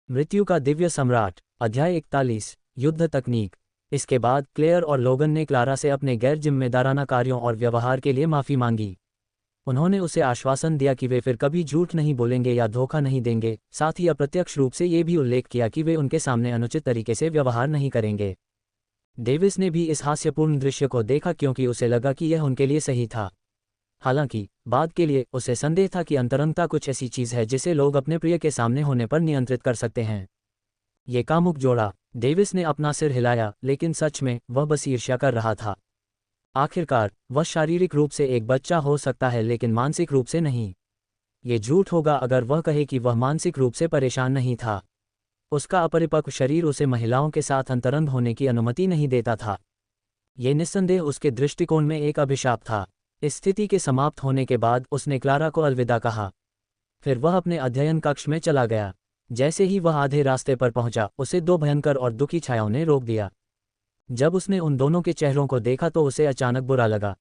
मृत्यु का दिव्य सम्राट। अध्याय 41। युद्ध तकनीक। इसके बाद क्लेयर और लोगन ने क्लारा से अपने गैर जिम्मेदाराना कार्यों और व्यवहार के लिए माफ़ी मांगी। उन्होंने उसे आश्वासन दिया कि वे फिर कभी झूठ नहीं बोलेंगे या धोखा नहीं देंगे, साथ ही अप्रत्यक्ष रूप से ये भी उल्लेख किया कि वे उनके सामने अनुचित तरीके से व्यवहार नहीं करेंगे। डेविस ने भी इस हास्यपूर्ण दृश्य को देखा क्योंकि उसे लगा कि यह उनके लिए सही था। हालांकि बाद के लिए उसे संदेह था कि अंतरंगता कुछ ऐसी चीज़ है जिसे लोग अपने प्रिय के सामने होने पर नियंत्रित कर सकते हैं। ये कामुक जोड़ा। डेविस ने अपना सिर हिलाया, लेकिन सच में वह बस ईर्ष्या कर रहा था। आखिरकार वह शारीरिक रूप से एक बच्चा हो सकता है लेकिन मानसिक रूप से नहीं। ये झूठ होगा अगर वह कहे कि वह मानसिक रूप से परेशान नहीं था। उसका अपरिपक्व शरीर उसे महिलाओं के साथ अंतरंग होने की अनुमति नहीं देता था। ये निस्संदेह उसके दृष्टिकोण में एक अभिशाप था। इस स्थिति के समाप्त होने के बाद उसने क्लारा को अलविदा कहा। फिर वह अपने अध्ययन कक्ष में चला गया। जैसे ही वह आधे रास्ते पर पहुंचा, उसे दो भयंकर और दुखी छायाओं ने रोक दिया। जब उसने उन दोनों के चेहरों को देखा तो उसे अचानक बुरा लगा।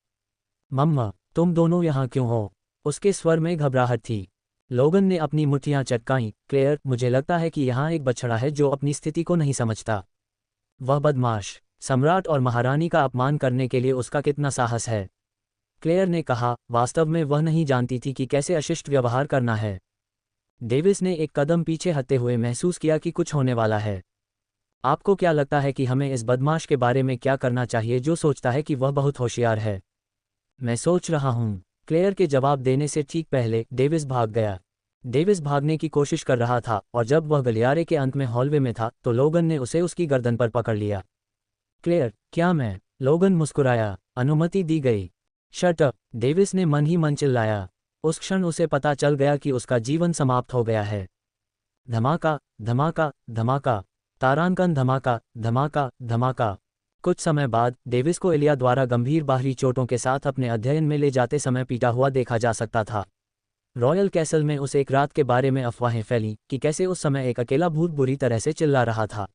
मम्मा, तुम दोनों यहाँ क्यों हो? उसके स्वर में घबराहट थी। लोगन ने अपनी मुट्ठियां चटकाईं। क्लेयर, मुझे लगता है कि यहाँ एक बछड़ा है जो अपनी स्थिति को नहीं समझता। वह बदमाश सम्राट और महारानी का अपमान करने के लिए उसका कितना साहस है। क्लेयर ने कहा, वास्तव में वह नहीं जानती थी कि कैसे अशिष्ट व्यवहार करना है। डेविस ने एक कदम पीछे हटते हुए महसूस किया कि कुछ होने वाला है। आपको क्या लगता है कि हमें इस बदमाश के बारे में क्या करना चाहिए जो सोचता है कि वह बहुत होशियार है? मैं सोच रहा हूँ। क्लेयर के जवाब देने से ठीक पहले डेविस भाग गया। डेविस भागने की कोशिश कर रहा था और जब वह गलियारे के अंत में हॉलवे में था तो लोगन ने उसे उसकी गर्दन पर पकड़ लिया। क्लेयर, क्या मैं? लोगन मुस्कुराया। अनुमति दी गई। शट अप, डेविस ने मन ही मन चिल्लाया। उस क्षण उसे पता चल गया कि उसका जीवन समाप्त हो गया है। धमाका, धमाका, धमाका, तारांकन, धमाका, धमाका, धमाका। कुछ समय बाद डेविस को एलिया द्वारा गंभीर बाहरी चोटों के साथ अपने अध्ययन में ले जाते समय पीटा हुआ देखा जा सकता था। रॉयल कैसल में उस एक रात के बारे में अफवाहें फैलीं कि कैसे उस समय एक अकेला भूत बुरी तरह से चिल्ला रहा था।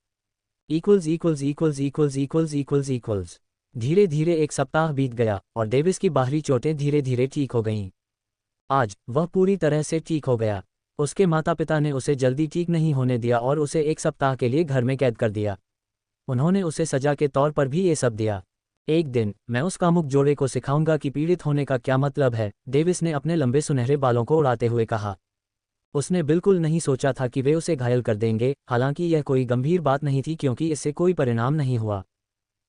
Equals equals equals equals equals equals equals. धीरे धीरे एक सप्ताह बीत गया और डेविस की बाहरी चोटें धीरे धीरे ठीक हो गईं। आज वह पूरी तरह से ठीक हो गया। उसके माता पिता ने उसे जल्दी ठीक नहीं होने दिया और उसे एक सप्ताह के लिए घर में कैद कर दिया। उन्होंने उसे सजा के तौर पर भी ये सब दिया। एक दिन मैं उस कामुक जोड़े को सिखाऊंगा कि पीड़ित होने का क्या मतलब है, डेविस ने अपने लंबे सुनहरे बालों को उड़ाते हुए कहा। उसने बिल्कुल नहीं सोचा था कि वे उसे घायल कर देंगे, हालांकि यह कोई गंभीर बात नहीं थी क्योंकि इससे कोई परिणाम नहीं हुआ।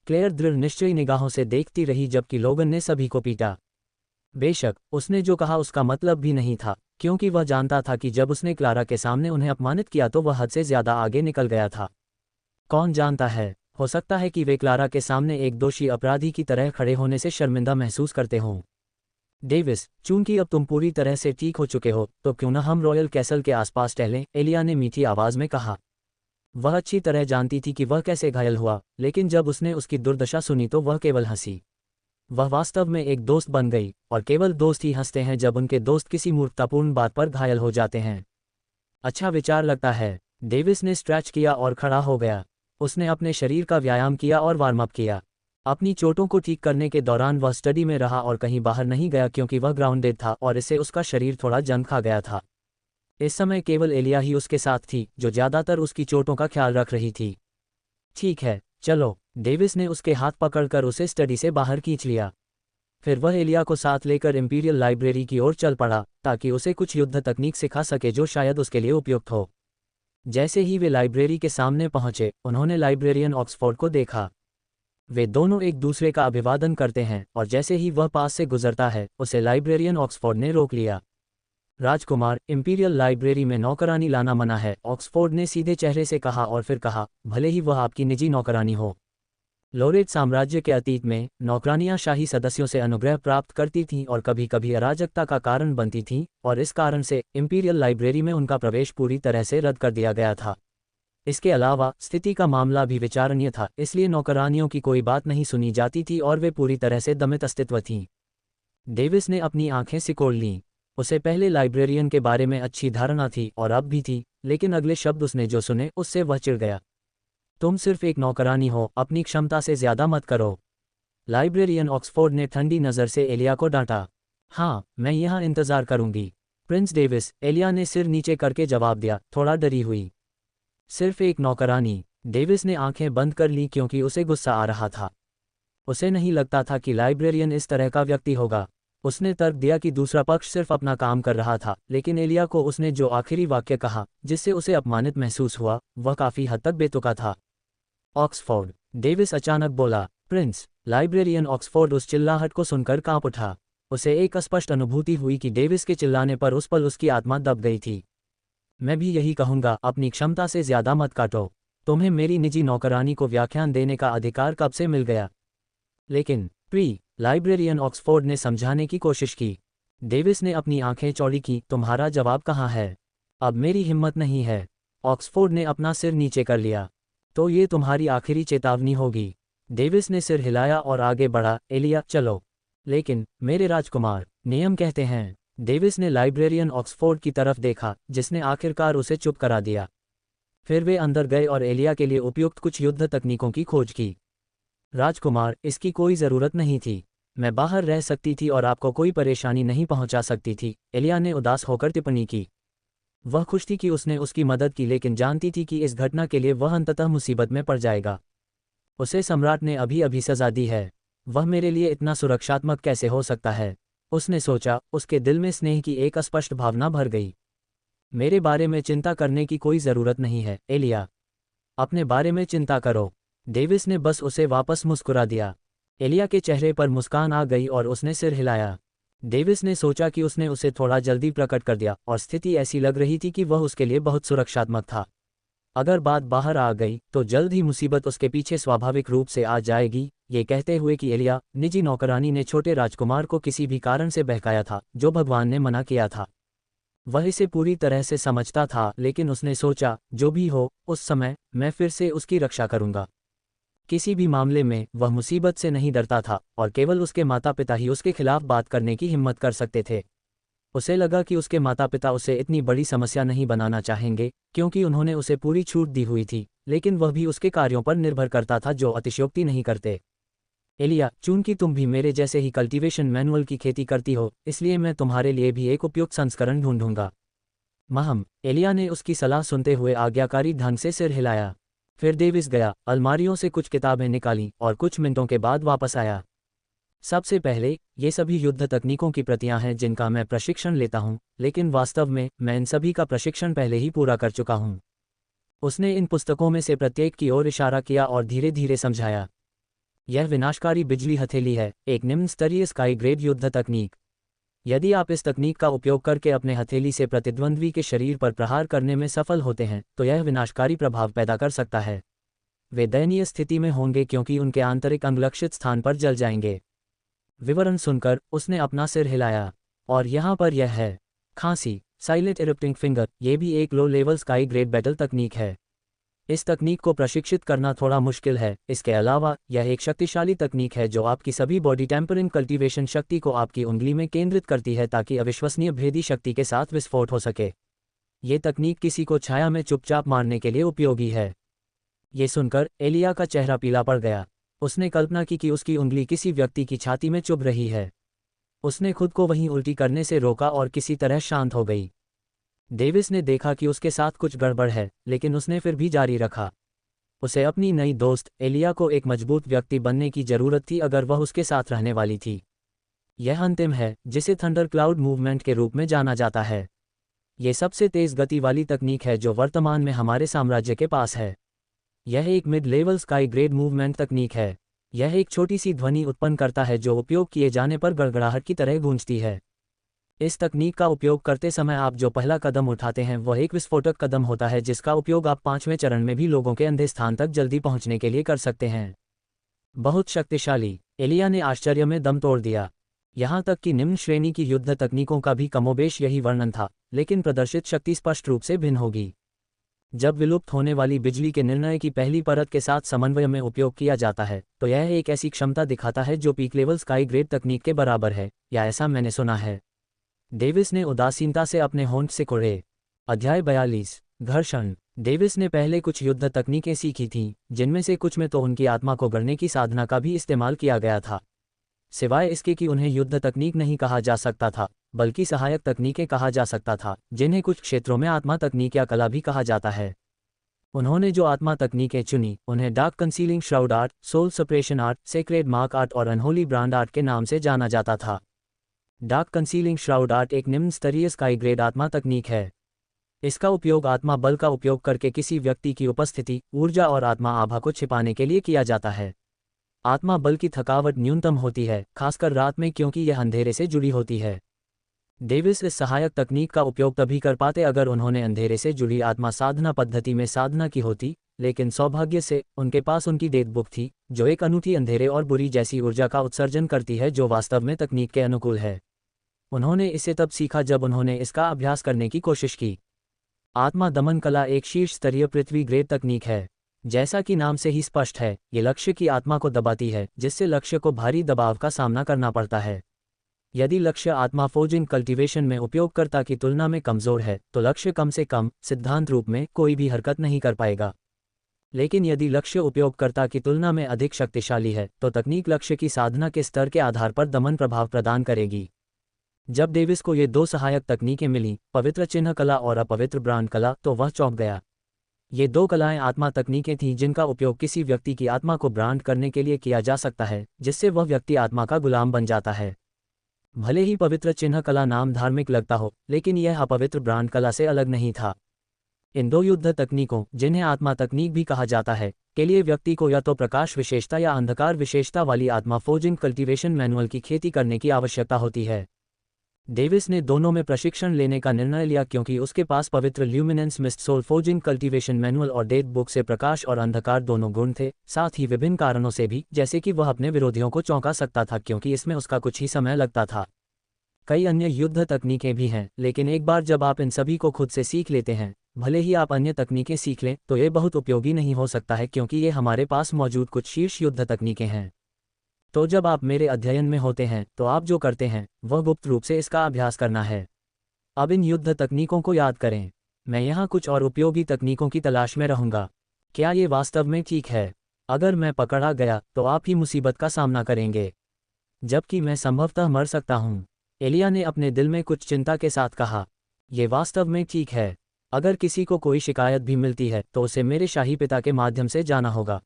क्लेयर दृढ़ निश्चयी निगाहों से देखती रही जबकि लोगन ने सभी को पीटा। बेशक उसने जो कहा उसका मतलब भी नहीं था, क्योंकि वह जानता था कि जब उसने क्लारा के सामने उन्हें अपमानित किया तो वह हद से ज्यादा आगे निकल गया था। कौन जानता है, हो सकता है कि वे क्लारा के सामने एक दोषी अपराधी की तरह खड़े होने से शर्मिंदा महसूस करते हों। डेविस, चूंकि अब तुम पूरी तरह से ठीक हो चुके हो तो क्यों न हम रॉयल कैसल के आसपास टहलें, एलिया ने मीठी आवाज में कहा। वह अच्छी तरह जानती थी कि वह कैसे घायल हुआ, लेकिन जब उसने उसकी दुर्दशा सुनी तो वह केवल हंसी। वह वास्तव में एक दोस्त बन गई, और केवल दोस्त ही हंसते हैं जब उनके दोस्त किसी मूर्खतापूर्ण बात पर घायल हो जाते हैं। अच्छा विचार लगता है। डेविस ने स्ट्रेच किया और खड़ा हो गया। उसने अपने शरीर का व्यायाम किया और वार्म अप किया। अपनी चोटों को ठीक करने के दौरान वह स्टडी में रहा और कहीं बाहर नहीं गया क्योंकि वह ग्राउंडेड था और इससे उसका शरीर थोड़ा जंग खा गया था। इस समय केवल एलिया ही उसके साथ थी जो ज्यादातर उसकी चोटों का ख्याल रख रही थी। ठीक है, चलो। डेविस ने उसके हाथ पकड़कर उसे स्टडी से बाहर खींच लिया। फिर वह एलिया को साथ लेकर इंपीरियल लाइब्रेरी की ओर चल पड़ा ताकि उसे कुछ युद्ध तकनीक सिखा सके जो शायद उसके लिए उपयुक्त हो। जैसे ही वे लाइब्रेरी के सामने पहुंचे, उन्होंने लाइब्रेरियन ऑक्सफोर्ड को देखा। वे दोनों एक दूसरे का अभिवादन करते हैं और जैसे ही वह पास से गुजरता है उसे लाइब्रेरियन ऑक्सफोर्ड ने रोक लिया। राजकुमार, इंपीरियल लाइब्रेरी में नौकरानी लाना मना है, ऑक्सफोर्ड ने सीधे चेहरे से कहा और फिर कहा, भले ही वह आपकी निजी नौकरानी हो। लोरेट साम्राज्य के अतीत में नौकरानियां शाही सदस्यों से अनुग्रह प्राप्त करती थीं और कभी कभी अराजकता का कारण बनती थीं, और इस कारण से इंपीरियल लाइब्रेरी में उनका प्रवेश पूरी तरह से रद्द कर दिया गया था। इसके अलावा स्थिति का मामला भी विचारणीय था, इसलिए नौकरानियों की कोई बात नहीं सुनी जाती थी और वे पूरी तरह से दमित अस्तित्व थीं। डेविस ने अपनी आंखें सिकोड़ लीं। उसे पहले लाइब्रेरियन के बारे में अच्छी धारणा थी और अब भी थी, लेकिन अगले शब्द उसने जो सुने उससे वह चिढ़ गया। तुम सिर्फ एक नौकरानी हो, अपनी क्षमता से ज्यादा मत करो। लाइब्रेरियन ऑक्सफोर्ड ने ठंडी नज़र से एलिया को डांटा। हाँ, मैं यहाँ इंतजार करूंगी। प्रिंस डेविस, एलिया ने सिर नीचे करके जवाब दिया, थोड़ा डरी हुई। सिर्फ एक नौकरानी। डेविस ने आंखें बंद कर ली क्योंकि उसे गुस्सा आ रहा था। उसे नहीं लगता था कि लाइब्रेरियन इस तरह का व्यक्ति होगा। उसने तर्क दिया कि दूसरा पक्ष सिर्फ अपना काम कर रहा था, लेकिन एलिया को उसने जो आखिरी वाक्य कहा जिससे उसे अपमानित महसूस हुआ, वह काफी हद तक बेतुका था। ऑक्सफोर्ड, डेविस अचानक बोला। प्रिंस। लाइब्रेरियन ऑक्सफोर्ड उस चिल्लाहट को सुनकर कांप उठा। उसे एक स्पष्ट अनुभूति हुई कि डेविस के चिल्लाने पर उस पल उसकी आत्मा दब गई थी। मैं भी यही कहूंगा, अपनी क्षमता से ज्यादा मत काटो। तुम्हें मेरी निजी नौकरानी को व्याख्यान देने का अधिकार कब से मिल गया? लेकिन लाइब्रेरियन ऑक्सफोर्ड ने समझाने की कोशिश की। डेविस ने अपनी आंखें चौड़ी की। तुम्हारा जवाब कहाँ है? अब मेरी हिम्मत नहीं है। ऑक्सफोर्ड ने अपना सिर नीचे कर लिया। तो ये तुम्हारी आखिरी चेतावनी होगी। डेविस ने सिर हिलाया और आगे बढ़ा। एलिया, चलो। लेकिन मेरे राजकुमार, नियम कहते हैं। डेविस ने लाइब्रेरियन ऑक्सफोर्ड की तरफ देखा, जिसने आखिरकार उसे चुप करा दिया। फिर वे अंदर गए और एलिया के लिए उपयुक्त कुछ युद्ध तकनीकों की खोज की। राजकुमार, इसकी कोई ज़रूरत नहीं थी। मैं बाहर रह सकती थी और आपको कोई परेशानी नहीं पहुंचा सकती थी, एलिया ने उदास होकर टिप्पणी की। वह खुश थी कि उसने उसकी मदद की, लेकिन जानती थी कि इस घटना के लिए वह अंततः मुसीबत में पड़ जाएगा। उसे सम्राट ने अभी अभी सजा दी है। वह मेरे लिए इतना सुरक्षात्मक कैसे हो सकता है? उसने सोचा। उसके दिल में स्नेह की एक अस्पष्ट भावना भर गई। मेरे बारे में चिंता करने की कोई ज़रूरत नहीं है, एलिया। अपने बारे में चिंता करो। डेविस ने बस उसे वापस मुस्कुरा दिया। एलिया के चेहरे पर मुस्कान आ गई और उसने सिर हिलाया। डेविस ने सोचा कि उसने उसे थोड़ा जल्दी प्रकट कर दिया और स्थिति ऐसी लग रही थी कि वह उसके लिए बहुत सुरक्षात्मक था। अगर बात बाहर आ गई तो जल्द ही मुसीबत उसके पीछे स्वाभाविक रूप से आ जाएगी। ये कहते हुए कि एलिया, निजी नौकरानी ने छोटे राजकुमार को किसी भी कारण से बहकाया था जो भगवान ने मना किया था। वह इसे पूरी तरह से समझता था, लेकिन उसने सोचा, जो भी हो, उस समय मैं फिर से उसकी रक्षा करूंगा। किसी भी मामले में वह मुसीबत से नहीं डरता था और केवल उसके माता पिता ही उसके खिलाफ बात करने की हिम्मत कर सकते थे। उसे लगा कि उसके माता पिता उसे इतनी बड़ी समस्या नहीं बनाना चाहेंगे, क्योंकि उन्होंने उसे पूरी छूट दी हुई थी, लेकिन वह भी उसके कार्यों पर निर्भर करता था जो अतिशयोक्ति नहीं करते। एलिया, चूंकि तुम भी मेरे जैसे ही कल्टीवेशन मैनुअल की खेती करती हो, इसलिए मैं तुम्हारे लिए भी एक उपयुक्त संस्करण ढूंढूंगा। महम। एलिया ने उसकी सलाह सुनते हुए आज्ञाकारी ढंग से सिर हिलाया। फिर डेविस गया, अलमारियों से कुछ किताबें निकाली और कुछ मिनटों के बाद वापस आया। सबसे पहले, ये सभी युद्ध तकनीकों की प्रतियां हैं जिनका मैं प्रशिक्षण लेता हूं, लेकिन वास्तव में मैं इन सभी का प्रशिक्षण पहले ही पूरा कर चुका हूं। उसने इन पुस्तकों में से प्रत्येक की ओर इशारा किया और धीरे धीरे समझाया। यह विनाशकारी बिजली हथेली है, एक निम्न स्तरीय स्काई ग्रेड युद्ध तकनीक। यदि आप इस तकनीक का उपयोग करके अपने हथेली से प्रतिद्वंद्वी के शरीर पर प्रहार करने में सफल होते हैं, तो यह विनाशकारी प्रभाव पैदा कर सकता है। वे दयनीय स्थिति में होंगे क्योंकि उनके आंतरिक अंग लक्षित स्थान पर जल जाएंगे। विवरण सुनकर उसने अपना सिर हिलाया। और यहाँ पर यह है। खांसी, साइलेंट इरप्टिंग फिंगर, ये भी एक low level sky grade battle तकनीक है। इस तकनीक को प्रशिक्षित करना थोड़ा मुश्किल है। इसके अलावा यह एक शक्तिशाली तकनीक है जो आपकी सभी बॉडी टेम्परिंग कल्टीवेशन शक्ति को आपकी उंगली में केंद्रित करती है ताकि अविश्वसनीय भेदी शक्ति के साथ विस्फोट हो सके। ये तकनीक किसी को छाया में चुपचाप मारने के लिए उपयोगी है। ये सुनकर एलिया का चेहरा पीला पड़ गया। उसने कल्पना की कि उसकी उंगली किसी व्यक्ति की छाती में चुभ रही है। उसने खुद को वहीं उल्टी करने से रोका और किसी तरह शांत हो गई। डेविस ने देखा कि उसके साथ कुछ गड़बड़ है, लेकिन उसने फिर भी जारी रखा। उसे अपनी नई दोस्त एलिया को एक मजबूत व्यक्ति बनने की जरूरत थी अगर वह उसके साथ रहने वाली थी। यह अंतिम है, जिसे थंडर क्लाउड मूवमेंट के रूप में जाना जाता है। यह सबसे तेज गति वाली तकनीक है जो वर्तमान में हमारे साम्राज्य के पास है। यह एक mid level sky grade movement तकनीक है। यह एक छोटी सी ध्वनि उत्पन्न करता है जो उपयोग किए जाने पर गड़गड़ाहट की तरह गूंजती है। इस तकनीक का उपयोग करते समय आप जो पहला कदम उठाते हैं वह एक विस्फोटक कदम होता है जिसका उपयोग आप 5वें चरण में भी लोगों के अंधे स्थान तक जल्दी पहुंचने के लिए कर सकते हैं। बहुत शक्तिशाली, एलिया ने आश्चर्य में दम तोड़ दिया। यहाँ तक कि निम्न श्रेणी की युद्ध तकनीकों का भी कमोबेश यही वर्णन था, लेकिन प्रदर्शित शक्ति स्पष्ट रूप से भिन्न होगी। जब विलुप्त होने वाली बिजली के निर्णय की पहली परत के साथ समन्वय में उपयोग किया जाता है, तो यह एक ऐसी क्षमता दिखाता है जो पीक लेवल स्काई ग्रेड तकनीक के बराबर है, या ऐसा मैंने सुना है। डेविस ने उदासीनता से अपने होंठ से कुड़े। अध्याय 42, घर्षण। डेविस ने पहले कुछ युद्ध तकनीकें सीखी थीं, जिनमें से कुछ में तो उनकी आत्मा को गढ़ने की साधना का भी इस्तेमाल किया गया था। सिवाय इसके कि उन्हें युद्ध तकनीक नहीं कहा जा सकता था, बल्कि सहायक तकनीकें कहा जा सकता था, जिन्हें कुछ क्षेत्रों में आत्मा तकनीक या कला भी कहा जाता है। उन्होंने जो आत्मा तकनीकें चुनी उन्हें dark concealing shroud art, soul separation art, sacred mark art और अनहोली ब्रांड आर्ट के नाम से जाना जाता था। डार्क कंसीलिंग श्राउड आर्ट एक निम्न स्तरीय स्काई ग्रेड आत्मा तकनीक है। इसका उपयोग आत्मा बल का उपयोग करके किसी व्यक्ति की उपस्थिति, ऊर्जा और आत्मा आभा को छिपाने के लिए किया जाता है। आत्मा बल की थकावट न्यूनतम होती है, खासकर रात में, क्योंकि यह अंधेरे से जुड़ी होती है। डेविस इस सहायक तकनीक का उपयोग तभी कर पाते अगर उन्होंने अंधेरे से जुड़ी आत्मा साधना पद्धति में साधना की होती, लेकिन सौभाग्य से उनके पास उनकी डेथ बुक थी, जो एक अनूठी अंधेरे और बुरी जैसी ऊर्जा का उत्सर्जन करती है जो वास्तव में तकनीक के अनुकूल है। उन्होंने इसे तब सीखा जब उन्होंने इसका अभ्यास करने की कोशिश की। आत्मा दमन कला एक शीर्ष स्तरीय पृथ्वी ग्रेड तकनीक है। जैसा कि नाम से ही स्पष्ट है, ये लक्ष्य की आत्मा को दबाती है, जिससे लक्ष्य को भारी दबाव का सामना करना पड़ता है। यदि लक्ष्य आत्मा फोर्जिंग कल्टीवेशन में उपयोगकर्ता की तुलना में कमजोर है, तो लक्ष्य कम से कम सिद्धांत रूप में कोई भी हरकत नहीं कर पाएगा। लेकिन यदि लक्ष्य उपयोगकर्ता की तुलना में अधिक शक्तिशाली है, तो तकनीक लक्ष्य की साधना के स्तर के आधार पर दमन प्रभाव प्रदान करेगी। जब डेविस को ये दो सहायक तकनीकें मिली, पवित्र चिन्ह कला और अपवित्र ब्रांड कला, तो वह चौंक गया। ये दो कलाएं आत्मा तकनीकें थीं जिनका उपयोग किसी व्यक्ति की आत्मा को ब्रांड करने के लिए किया जा सकता है, जिससे वह व्यक्ति आत्मा का गुलाम बन जाता है। भले ही पवित्र चिन्ह कला नाम धार्मिक लगता हो, लेकिन यह अपवित्र ब्रांड कला से अलग नहीं था। इन दो युद्ध तकनीकों, जिन्हें आत्मा तकनीक भी कहा जाता है, के लिए व्यक्ति को या तो प्रकाश विशेषता या अंधकार विशेषता वाली आत्मा फोर्जिंग कल्टीवेशन मैनुअल की खेती करने की आवश्यकता होती है। डेविस ने दोनों में प्रशिक्षण लेने का निर्णय लिया क्योंकि उसके पास पवित्र luminance mist soul forging cultivation manual और डेथ बुक से प्रकाश और अंधकार दोनों गुण थे, साथ ही विभिन्न कारणों से भी, जैसे कि वह अपने विरोधियों को चौंका सकता था क्योंकि इसमें उसका कुछ ही समय लगता था। कई अन्य युद्ध तकनीकें भी हैं, लेकिन एक बार जब आप इन सभी को खुद से सीख लेते हैं, भले ही आप अन्य तकनीकें सीख लें, तो ये बहुत उपयोगी नहीं हो सकता है क्योंकि ये हमारे पास मौजूद कुछ शीर्ष युद्ध तकनीकें हैं। तो जब आप मेरे अध्ययन में होते हैं, तो आप जो करते हैं वह गुप्त रूप से इसका अभ्यास करना है। अब इन युद्ध तकनीकों को याद करें। मैं यहाँ कुछ और उपयोगी तकनीकों की तलाश में रहूँगा। क्या ये वास्तव में ठीक है? अगर मैं पकड़ा गया तो आप ही मुसीबत का सामना करेंगे, जबकि मैं संभवतः मर सकता हूँ। एलिया ने अपने दिल में कुछ चिंता के साथ कहा, ये वास्तव में ठीक है। अगर किसी को कोई शिकायत भी मिलती है तो उसे मेरे शाही पिता के माध्यम से जाना होगा।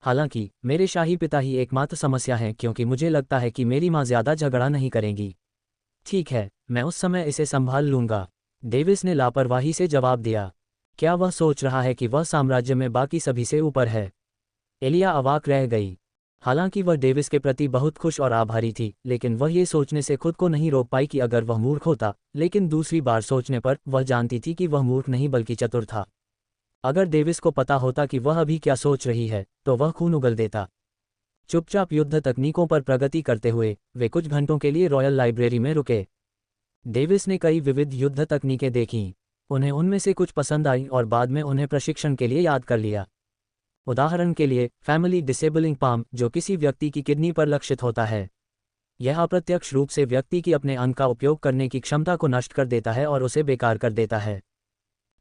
हालांकि मेरे शाही पिता ही एकमात्र समस्या हैं क्योंकि मुझे लगता है कि मेरी माँ ज़्यादा झगड़ा नहीं करेंगी। ठीक है, मैं उस समय इसे संभाल लूँगा, डेविस ने लापरवाही से जवाब दिया। क्या वह सोच रहा है कि वह साम्राज्य में बाकी सभी से ऊपर है? एलिया अवाक रह गई। हालांकि वह डेविस के प्रति बहुत खुश और आभारी थी, लेकिन वह ये सोचने से खुद को नहीं रोक पाई कि अगर वह मूर्ख होता, लेकिन दूसरी बार सोचने पर वह जानती थी कि वह मूर्ख नहीं बल्कि चतुर था। अगर डेविस को पता होता कि वह अभी क्या सोच रही है, तो वह खून उगल देता। चुपचाप युद्ध तकनीकों पर प्रगति करते हुए वे कुछ घंटों के लिए रॉयल लाइब्रेरी में रुके। डेविस ने कई विविध युद्ध तकनीकें देखीं। उन्हें उनमें से कुछ पसंद आई और बाद में उन्हें प्रशिक्षण के लिए याद कर लिया। उदाहरण के लिए, फैमिली डिसेबलिंग पाम, जो किसी व्यक्ति की किडनी पर लक्षित होता है। यह अप्रत्यक्ष रूप से व्यक्ति की अपने अंग का उपयोग करने की क्षमता को नष्ट कर देता है और उसे बेकार कर देता है।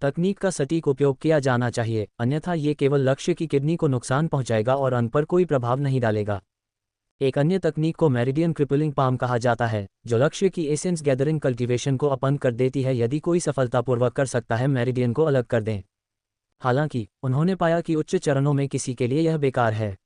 तकनीक का सटीक उपयोग किया जाना चाहिए, अन्यथा ये केवल लक्ष्य की किडनी को नुकसान पहुंचाएगा और अंग पर कोई प्रभाव नहीं डालेगा। एक अन्य तकनीक को मेरिडियन क्रिपलिंग पाम कहा जाता है, जो लक्ष्य की एसेंस गैदरिंग कल्टीवेशन को अपंग कर देती है। यदि कोई सफलतापूर्वक कर सकता है, मेरिडियन को अलग कर दें। हालांकि उन्होंने पाया कि उच्च चरणों में किसी के लिए यह बेकार है।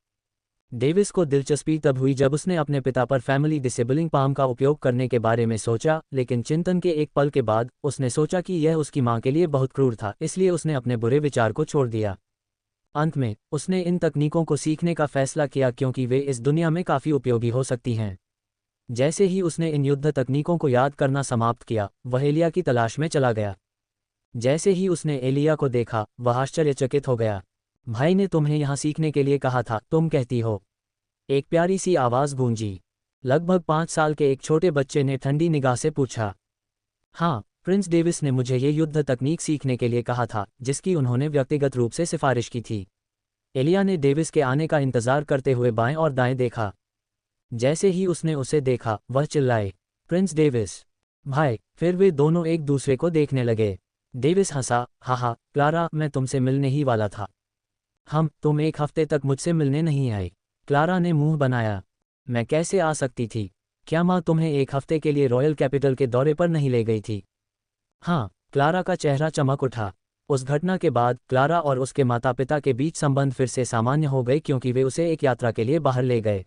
डेविस को दिलचस्पी तब हुई जब उसने अपने पिता पर फैमिली डिसेबलिंग पाम का उपयोग करने के बारे में सोचा, लेकिन चिंतन के एक पल के बाद उसने सोचा कि यह उसकी मां के लिए बहुत क्रूर था, इसलिए उसने अपने बुरे विचार को छोड़ दिया। अंत में उसने इन तकनीकों को सीखने का फैसला किया क्योंकि वे इस दुनिया में काफ़ी उपयोगी हो सकती हैं। जैसे ही उसने इन युद्ध तकनीकों को याद करना समाप्त किया, वह एलिया की तलाश में चला गया। जैसे ही उसने एलिया को देखा, वह आश्चर्यचकित हो गया। भाई ने तुम्हें यहाँ सीखने के लिए कहा था, तुम कहती हो? एक प्यारी सी आवाज़ गूंजी। लगभग 5 साल के एक छोटे बच्चे ने ठंडी निगाह से पूछा। हाँ, प्रिंस डेविस ने मुझे ये युद्ध तकनीक सीखने के लिए कहा था, जिसकी उन्होंने व्यक्तिगत रूप से सिफारिश की थी। एलिया ने डेविस के आने का इंतजार करते हुए बाएं और दाएं देखा। जैसे ही उसने उसे देखा, वह चिल्लाए, प्रिंस डेविस, भाई। फिर वे दोनों एक दूसरे को देखने लगे। डेविस हंसा, हाँ, क्लारा, मैं तुमसे मिलने ही वाला था। तुम एक हफ्ते तक मुझसे मिलने नहीं आए? क्लारा ने मुंह बनाया। मैं कैसे आ सकती थी? क्या माँ तुम्हें एक हफ्ते के लिए रॉयल कैपिटल के दौरे पर नहीं ले गई थी? हाँ, क्लारा का चेहरा चमक उठा। उस घटना के बाद क्लारा और उसके माता पिता के बीच संबंध फिर से सामान्य हो गए क्योंकि वे उसे एक यात्रा के लिए बाहर ले गए।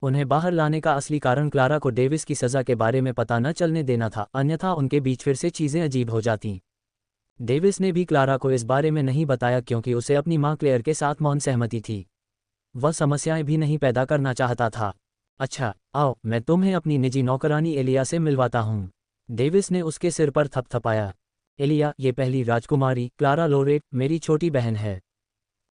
उन्हें बाहर लाने का असली कारण क्लारा को डेविस की सज़ा के बारे में पता न चलने देना था, अन्यथा उनके बीच फिर से चीज़ें अजीब हो जातीं। डेविस ने भी क्लारा को इस बारे में नहीं बताया क्योंकि उसे अपनी मां क्लेयर के साथ मौन सहमति थी। वह समस्याएं भी नहीं पैदा करना चाहता था। अच्छा, आओ मैं तुम्हें अपनी निजी नौकरानी एलिया से मिलवाता हूँ। डेविस ने उसके सिर पर थपथपाया। एलिया, ये पहली राजकुमारी क्लारा लोरेट मेरी छोटी बहन है।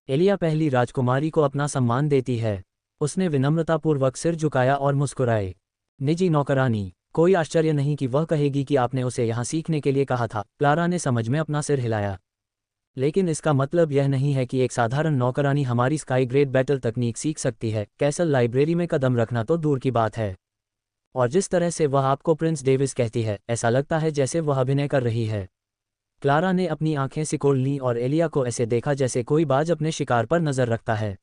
एलिया पहली राजकुमारी को अपना सम्मान देती है। उसने विनम्रतापूर्वक सिर झुकाया और मुस्कुराए। निजी नौकरानी, कोई आश्चर्य नहीं कि वह कहेगी कि आपने उसे यहाँ सीखने के लिए कहा था। क्लारा ने समझ में अपना सिर हिलाया। लेकिन इसका मतलब यह नहीं है कि एक साधारण नौकरानी हमारी स्काई ग्रेड बैटल तकनीक सीख सकती है। कैसल लाइब्रेरी में कदम रखना तो दूर की बात है। और जिस तरह से वह आपको प्रिंस डेविस कहती है, ऐसा लगता है जैसे वह अभिनय कर रही है। क्लारा ने अपनी आंखें सिकोड़ लीं और एलिया को ऐसे देखा जैसे कोई बाज अपने शिकार पर नजर रखता है।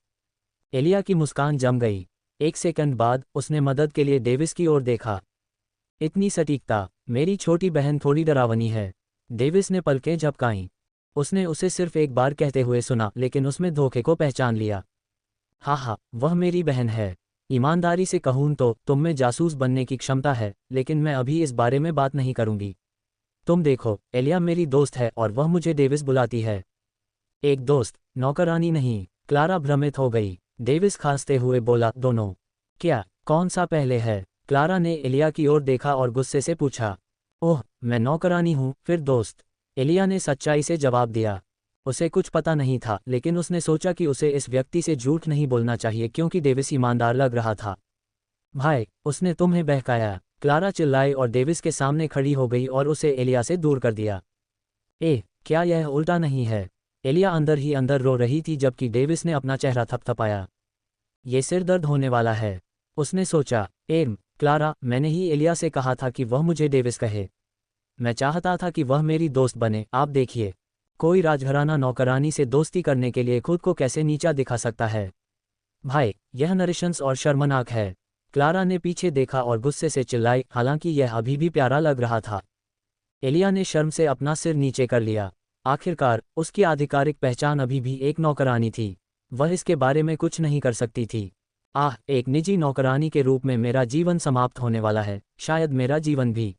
एलिया की मुस्कान जम गई। एक सेकंड बाद उसने मदद के लिए डेविस की ओर देखा। इतनी सटीकता, मेरी छोटी बहन थोड़ी डरावनी है। डेविस ने पलकें झपकाईं। उसने उसे सिर्फ एक बार कहते हुए सुना, लेकिन उसमें धोखे को पहचान लिया। हाँ, वह मेरी बहन है। ईमानदारी से कहूँ तो तुम में जासूस बनने की क्षमता है, लेकिन मैं अभी इस बारे में बात नहीं करूंगी। तुम देखो, एलिया मेरी दोस्त है और वह मुझे डेविस बुलाती है। एक दोस्त, नौकरानी नहीं। क्लारा भ्रमित हो गई। डेविस खांसते हुए बोला, दोनों? क्या, कौन सा पहले है? क्लारा ने एलिया की ओर देखा और गुस्से से पूछा। ओह, मैं नौकरानी हूँ, फिर दोस्त? एलिया ने सच्चाई से जवाब दिया। उसे कुछ पता नहीं था, लेकिन उसने सोचा कि उसे इस व्यक्ति से झूठ नहीं बोलना चाहिए क्योंकि डेविस ईमानदार लग रहा था। भाई, उसने तुम्हें बहकाया। क्लारा चिल्लाई और डेविस के सामने खड़ी हो गई और उसे एलिया से दूर कर दिया। क्या यह उल्टा नहीं है? एलिया अंदर ही अंदर रो रही थी जबकि डेविस ने अपना चेहरा थपथपाया। ये सिर दर्द होने वाला है। उसने सोचा, क्लारा, मैंने ही एलिया से कहा था कि वह मुझे डेविस कहे। मैं चाहता था कि वह मेरी दोस्त बने। आप देखिए, कोई राजघराना नौकरानी से दोस्ती करने के लिए खुद को कैसे नीचा दिखा सकता है। भाई, यह नरिशंस और शर्मनाक है। क्लारा ने पीछे देखा और गुस्से से चिल्लाई, हालांकि यह अभी भी प्यारा लग रहा था। एलिया ने शर्म से अपना सिर नीचे कर लिया। आखिरकार, उसकी आधिकारिक पहचान अभी भी एक नौकरानी थी। वह इसके बारे में कुछ नहीं कर सकती थी। एक निजी नौकरानी के रूप में मेरा जीवन समाप्त होने वाला है, शायद मेरा जीवन भी।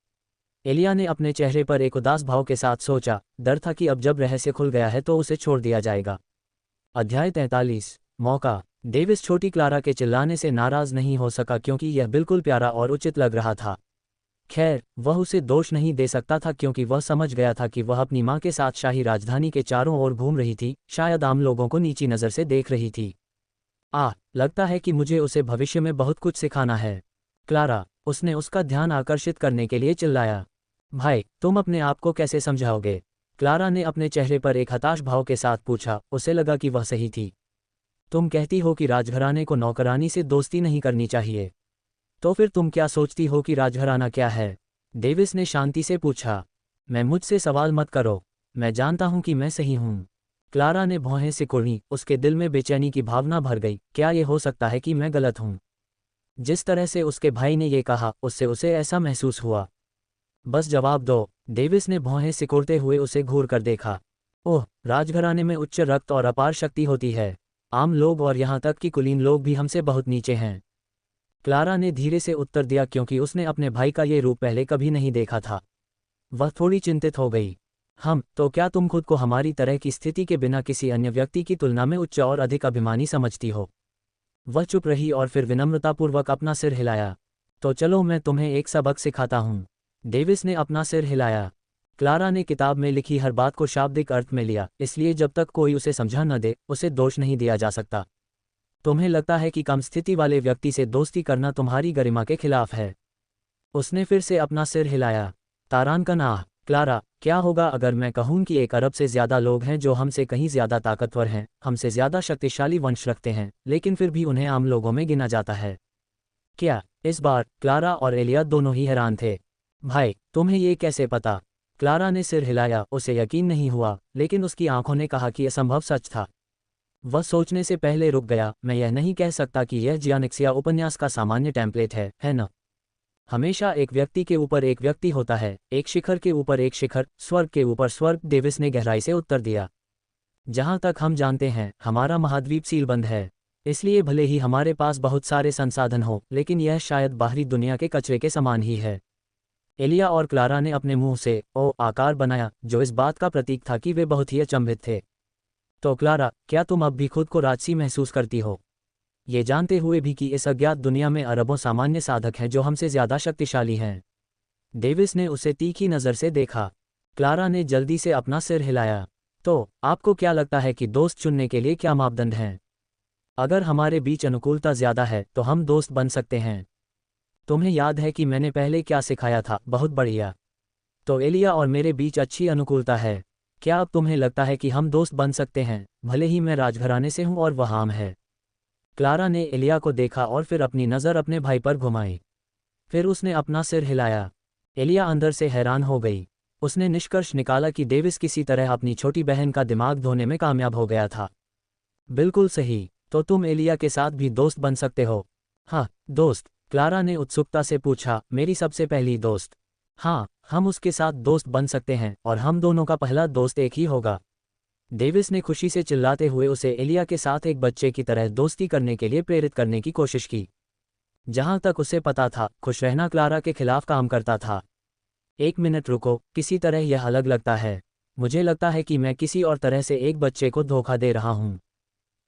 एलिया ने अपने चेहरे पर एक उदास भाव के साथ सोचा। डर था कि अब जब रहस्य खुल गया है तो उसे छोड़ दिया जाएगा। अध्याय 43, मौका। डेविस छोटी क्लारा के चिल्लाने से नाराज नहीं हो सका क्योंकि यह बिल्कुल प्यारा और उचित लग रहा था। खैर, वह उसे दोष नहीं दे सकता था क्योंकि वह समझ गया था कि वह अपनी मां के साथ शाही राजधानी के चारों ओर घूम रही थी, शायद आम लोगों को नीची नज़र से देख रही थी। लगता है कि मुझे उसे भविष्य में बहुत कुछ सिखाना है। क्लारा, उसने उसका ध्यान आकर्षित करने के लिए चिल्लाया। भाई, तुम अपने आप को कैसे समझाओगे? क्लारा ने अपने चेहरे पर एक हताश भाव के साथ पूछा। उसे लगा कि वह सही थी। तुम कहती हो कि राजघराने को नौकरानी से दोस्ती नहीं करनी चाहिए, तो फिर तुम क्या सोचती हो कि राजघराना क्या है? डेविस ने शांति से पूछा। मुझसे सवाल मत करो, मैं जानता हूं कि मैं सही हूं। क्लारा ने भौहें सिकुड़ी। उसके दिल में बेचैनी की भावना भर गई। क्या ये हो सकता है कि मैं गलत हूं? जिस तरह से उसके भाई ने ये कहा, उससे उसे ऐसा महसूस हुआ। बस जवाब दो। डेविस ने भौहें सिकोड़ते हुए उसे घूर कर देखा। ओह, राजघराने में उच्च रक्त और अपार शक्ति होती है। आम लोग और यहाँ तक कि कुलीन लोग भी हमसे बहुत नीचे हैं। क्लारा ने धीरे से उत्तर दिया क्योंकि उसने अपने भाई का ये रूप पहले कभी नहीं देखा था। वह थोड़ी चिंतित हो गई। तो क्या तुम खुद को हमारी तरह की स्थिति के बिना किसी अन्य व्यक्ति की तुलना में उच्च और अधिक अभिमानी समझती हो? वह चुप रही और फिर विनम्रतापूर्वक अपना सिर हिलाया। तो चलो मैं तुम्हें एक सबक सिखाता हूँ। डेविस ने अपना सिर हिलाया। क्लारा ने किताब में लिखी हर बात को शाब्दिक अर्थ में लिया, इसलिए जब तक कोई उसे समझा न दे, उसे दोष नहीं दिया जा सकता। तुम्हें लगता है कि कम स्थिति वाले व्यक्ति से दोस्ती करना तुम्हारी गरिमा के खिलाफ है? उसने फिर से अपना सिर हिलाया। तारांकन, क्लारा, क्या होगा अगर मैं कहूं कि 1 अरब से ज्यादा लोग हैं जो हमसे कहीं ज्यादा ताकतवर हैं, हमसे ज्यादा शक्तिशाली वंश रखते हैं, लेकिन फिर भी उन्हें आम लोगों में गिना जाता है? क्या? इस बार क्लारा और एलिया दोनों ही हैरान थे। भाई, तुम्हें ये कैसे पता? क्लारा ने सिर हिलाया। उसे यकीन नहीं हुआ, लेकिन उसकी आंखों ने कहा कि असंभव सच था। वह सोचने से पहले रुक गया। मैं यह नहीं कह सकता कि यह जियानिक्सिया उपन्यास का सामान्य टेम्पलेट है न? हमेशा एक व्यक्ति के ऊपर एक व्यक्ति होता है, एक शिखर के ऊपर एक शिखर, स्वर्ग के ऊपर स्वर्ग, डेविस ने गहराई से उत्तर दिया। जहां तक हम जानते हैं, हमारा महाद्वीप सीलबंद है। इसलिए भले ही हमारे पास बहुत सारे संसाधन हो, लेकिन यह शायद बाहरी दुनिया के कचरे के समान ही है। एलिया और क्लारा ने अपने मुंह से ओ आकार बनाया, जो इस बात का प्रतीक था कि वे बहुत ही अचंभित थे। तो क्लारा, क्या तुम अब भी खुद को राजसी महसूस करती हो, ये जानते हुए भी कि इस अज्ञात दुनिया में अरबों सामान्य साधक हैं जो हमसे ज्यादा शक्तिशाली हैं? डेविस ने उसे तीखी नज़र से देखा। क्लारा ने जल्दी से अपना सिर हिलाया। तो आपको क्या लगता है कि दोस्त चुनने के लिए क्या मापदंड हैं? अगर हमारे बीच अनुकूलता ज्यादा है तो हम दोस्त बन सकते हैं। तुम्हें याद है कि मैंने पहले क्या सिखाया था? बहुत बढ़िया। तो एलिया और मेरे बीच अच्छी अनुकूलता है। क्या अब तुम्हें लगता है कि हम दोस्त बन सकते हैं, भले ही मैं राजघराने से हूं और वह आम है? क्लारा ने एलिया को देखा और फिर अपनी नज़र अपने भाई पर घुमाई। फिर उसने अपना सिर हिलाया। एलिया अंदर से हैरान हो गई। उसने निष्कर्ष निकाला कि डेविस किसी तरह अपनी छोटी बहन का दिमाग धोने में कामयाब हो गया था। बिल्कुल सही, तो तुम एलिया के साथ भी दोस्त बन सकते हो? हाँ, दोस्त? क्लारा ने उत्सुकता से पूछा। मेरी सबसे पहली दोस्त? हाँ, हम उसके साथ दोस्त बन सकते हैं, और हम दोनों का पहला दोस्त एक ही होगा। डेविस ने खुशी से चिल्लाते हुए उसे एलिया के साथ एक बच्चे की तरह दोस्ती करने के लिए प्रेरित करने की कोशिश की। जहां तक उसे पता था, खुश रहना क्लारा के खिलाफ काम करता था। एक मिनट रुको, किसी तरह यह अलग लगता है। मुझे लगता है कि मैं किसी और तरह से एक बच्चे को धोखा दे रहा हूं।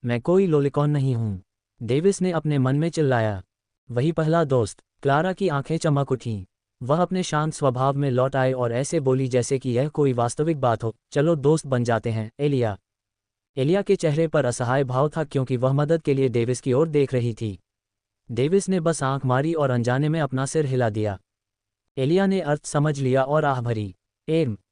मैं कोई लोलिकॉन नहीं हूं, डेविस ने अपने मन में चिल्लाया। वही पहला दोस्त? क्लारा की आंखें चमक उठीं। वह अपने शांत स्वभाव में लौट आए और ऐसे बोली जैसे कि यह कोई वास्तविक बात हो। चलो दोस्त बन जाते हैं, एलिया। एलिया के चेहरे पर असहाय भाव था क्योंकि वह मदद के लिए डेविस की ओर देख रही थी। डेविस ने बस आंख मारी और अनजाने में अपना सिर हिला दिया। एलिया ने अर्थ समझ लिया और आह भरी।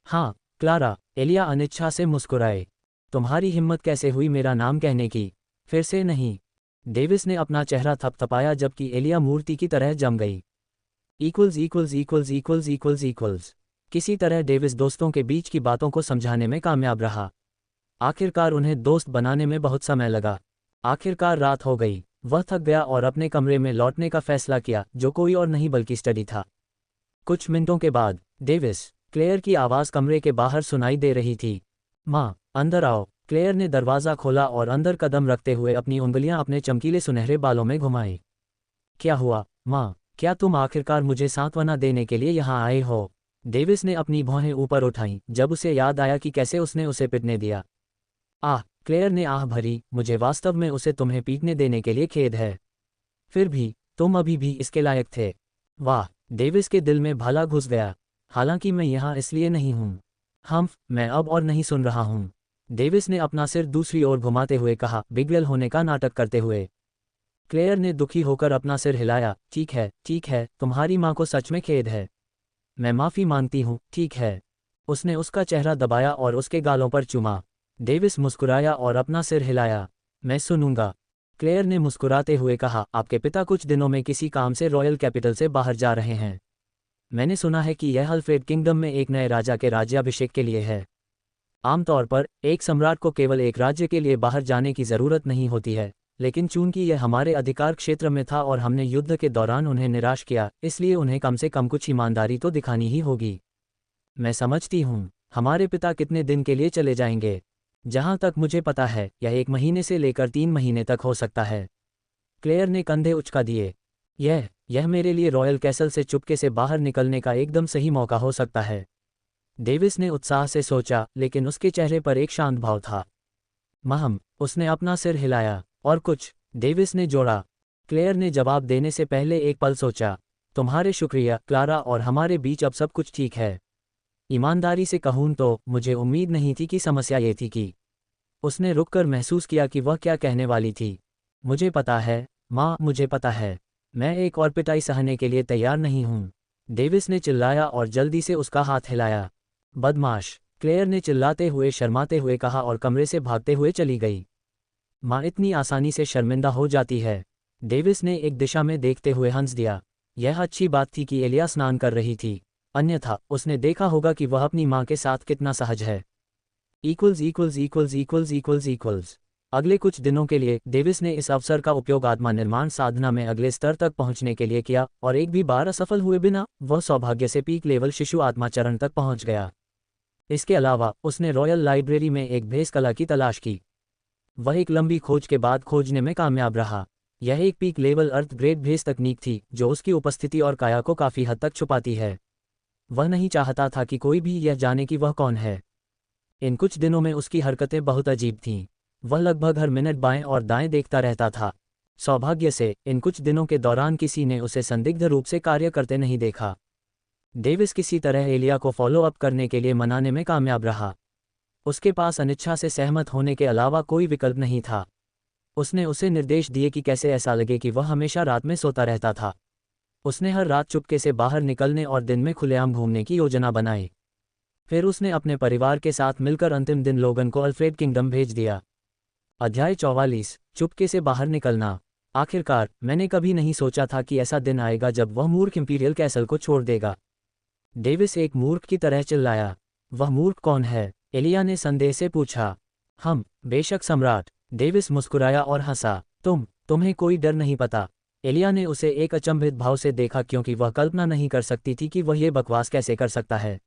हाँ, क्लारा। एलिया अनिच्छा से मुस्कुराए। तुम्हारी हिम्मत कैसे हुई मेरा नाम कहने की? फिर से नहीं। डेविस ने अपना चेहरा थपथपाया जबकि एलिया मूर्ति की तरह जम गई। किसी तरह डेविस दोस्तों के बीच की बातों को समझाने में कामयाब रहा। आखिरकार उन्हें दोस्त बनाने में बहुत समय लगा। आखिरकार रात हो गई। वह थक गया और अपने कमरे में लौटने का फैसला किया, जो कोई और नहीं बल्कि स्टडी था। कुछ मिनटों के बाद डेविस, क्लेयर की आवाज़ कमरे के बाहर सुनाई दे रही थी। माँ, अंदर आओ। क्लेयर ने दरवाज़ा खोला और अंदर कदम रखते हुए अपनी उंगलियां अपने चमकीले सुनहरे बालों में घुमाई। क्या हुआ माँ? क्या तुम आखिरकार मुझे सांत्वना देने के लिए यहाँ आए हो? डेविस ने अपनी भौहें ऊपर उठाईं जब उसे याद आया कि कैसे उसने उसे पिटने दिया। क्लेयर ने आह भरी। मुझे वास्तव में उसे तुम्हें पीटने देने के लिए खेद है। फिर भी तुम अभी भी इसके लायक थे। वाह, डेविस के दिल में भाला घुस गया। हालांकि मैं यहाँ इसलिए नहीं हूँ। मैं अब और नहीं सुन रहा हूँ। डेविस ने अपना सिर दूसरी ओर घुमाते हुए कहा, बिगड़ल होने का नाटक करते हुए। क्लेयर ने दुखी होकर अपना सिर हिलाया। ठीक है, तुम्हारी माँ को सच में खेद है। मैं माफ़ी मांगती हूँ, ठीक है। उसने उसका चेहरा दबाया और उसके गालों पर चूमा। डेविस मुस्कुराया और अपना सिर हिलाया। मैं सुनूंगा। क्लेयर ने मुस्कुराते हुए कहा, आपके पिता कुछ दिनों में किसी काम से रॉयल कैपिटल से बाहर जा रहे हैं। मैंने सुना है कि यह अल्फ्रेड किंगडम में एक नए राजा के राज्याभिषेक के लिए है। आमतौर पर एक सम्राट को केवल एक राज्य के लिए बाहर जाने की ज़रूरत नहीं होती है, लेकिन चूंकि यह हमारे अधिकार क्षेत्र में था और हमने युद्ध के दौरान उन्हें निराश किया, इसलिए उन्हें कम से कम कुछ ईमानदारी तो दिखानी ही होगी। मैं समझती हूँ। हमारे पिता कितने दिन के लिए चले जाएंगे? जहाँ तक मुझे पता है, यह 1 महीने से लेकर 3 महीने तक हो सकता है। क्लेयर ने कंधे उचका दिए। यह मेरे लिए रॉयल कैसल से चुपके से बाहर निकलने का एकदम सही मौका हो सकता है। डेविस ने उत्साह से सोचा, लेकिन उसके चेहरे पर एक शांत भाव था। महम, उसने अपना सिर हिलाया। और कुछ? डेविस ने जोड़ा। क्लेयर ने जवाब देने से पहले एक पल सोचा। तुम्हारे शुक्रिया क्लारा, और हमारे बीच अब सब कुछ ठीक है। ईमानदारी से कहूँ तो मुझे उम्मीद नहीं थी कि समस्या ये थी कि उसने रुककर महसूस किया कि वह क्या कहने वाली थी। मुझे पता है माँ, मुझे पता है। मैं एक और पिटाई सहने के लिए तैयार नहीं हूँ। डेविस ने चिल्लाया और जल्दी से उसका हाथ हिलाया। बदमाश, क्लेयर ने चिल्लाते हुए शर्माते हुए कहा और कमरे से भागते हुए चली गई। माँ इतनी आसानी से शर्मिंदा हो जाती है। डेविस ने एक दिशा में देखते हुए हंस दिया। यह अच्छी बात थी कि एलिया स्नान कर रही थी, अन्यथा उसने देखा होगा कि वह अपनी माँ के साथ कितना सहज है। अगले कुछ दिनों के लिए डेविस ने इस अवसर का उपयोग आत्मा निर्माण साधना में अगले स्तर तक पहुंचने के लिए किया और एक भी बार असफल हुए बिना वह सौभाग्य से पीक लेवल शिशु आत्मा चरण तक पहुंच गया। इसके अलावा उसने रॉयल लाइब्रेरी में एक भेस कला की तलाश की। वह एक लंबी खोज के बाद खोजने में कामयाब रहा। यह एक पीक लेवल अर्थ ग्रेड भेस तकनीक थी जो उसकी उपस्थिति और काया को काफ़ी हद तक छुपाती है। वह नहीं चाहता था कि कोई भी यह जाने कि वह कौन है। इन कुछ दिनों में उसकी हरकतें बहुत अजीब थीं। वह लगभग हर मिनट बाएं और दाएं देखता रहता था। सौभाग्य से इन कुछ दिनों के दौरान किसी ने उसे संदिग्ध रूप से कार्य करते नहीं देखा। डेविस किसी तरह एलिया को फॉलो अप करने के लिए मनाने में कामयाब रहा। उसके पास अनिच्छा से सहमत होने के अलावा कोई विकल्प नहीं था। उसने उसे निर्देश दिए कि कैसे ऐसा लगे कि वह हमेशा रात में सोता रहता था। उसने हर रात चुपके से बाहर निकलने और दिन में खुलेआम घूमने की योजना बनाई। फिर उसने अपने परिवार के साथ मिलकर अंतिम दिन लोगन को अल्फ्रेड किंगडम भेज दिया। अध्याय 44 चुपके से बाहर निकलना। आखिरकार मैंने कभी नहीं सोचा था कि ऐसा दिन आएगा जब वह मूर्ख इंपीरियल कैसल को छोड़ देगा। डेविस एक मूर्ख की तरह चिल्लाया। वह मूर्ख कौन है? एलिया ने संदेह से पूछा। हम, बेशक सम्राट। डेविस मुस्कुराया और हंसा। तुम्हें कोई डर नहीं पता। एलिया ने उसे एक अचंभित भाव से देखा क्योंकि वह कल्पना नहीं कर सकती थी कि वह ये बकवास कैसे कर सकता है।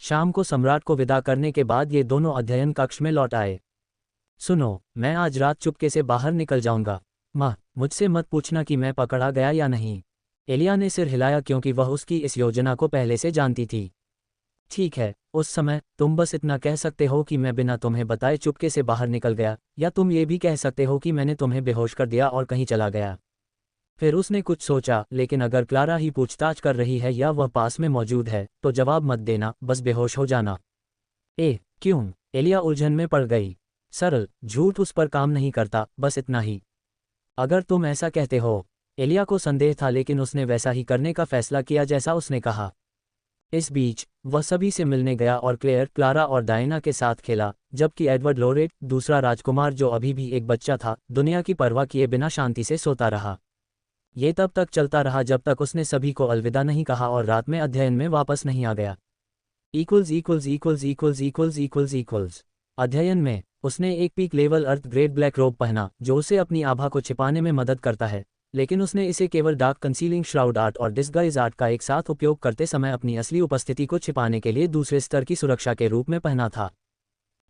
शाम को सम्राट को विदा करने के बाद ये दोनों अध्ययन कक्ष में लौट आए। सुनो, मैं आज रात चुपके से बाहर निकल जाऊंगा। माँ, मुझसे मत पूछना कि मैं पकड़ा गया या नहीं। एलिया ने सिर हिलाया क्योंकि वह उसकी इस योजना को पहले से जानती थी। ठीक है, उस समय तुम बस इतना कह सकते हो कि मैं बिना तुम्हें बताए चुपके से बाहर निकल गया, या तुम ये भी कह सकते हो कि मैंने तुम्हें बेहोश कर दिया और कहीं चला गया। फिर उसने कुछ सोचा, लेकिन अगर क्लारा ही पूछताछ कर रही है या वह पास में मौजूद है तो जवाब मत देना, बस बेहोश हो जाना। क्यों? एलिया उलझन में पड़ गई। सरल झूठ उस पर काम नहीं करता, बस इतना ही। अगर तुम ऐसा कहते हो। एलिया को संदेह था लेकिन उसने वैसा ही करने का फैसला किया जैसा उसने कहा। इस बीच वह सभी से मिलने गया और क्लेयर, क्लारा और डायना के साथ खेला, जबकि एडवर्ड लोरेट, दूसरा राजकुमार जो अभी भी एक बच्चा था, दुनिया की परवाह किए बिना शांति से सोता रहा। ये तब तक चलता रहा जब तक उसने सभी को अलविदा नहीं कहा और रात में अध्ययन में वापस नहीं आ गया। अध्ययन में उसने एक पीक लेवल अर्थ ग्रेड ब्लैक रोब पहना जो उसे अपनी आभा को छिपाने में मदद करता है, लेकिन उसने इसे केवल डार्क कंसीलिंग श्राउड आर्ट और डिस्गाइज आर्ट का एक साथ उपयोग करते समय अपनी असली उपस्थिति को छिपाने के लिए दूसरे स्तर की सुरक्षा के रूप में पहना था।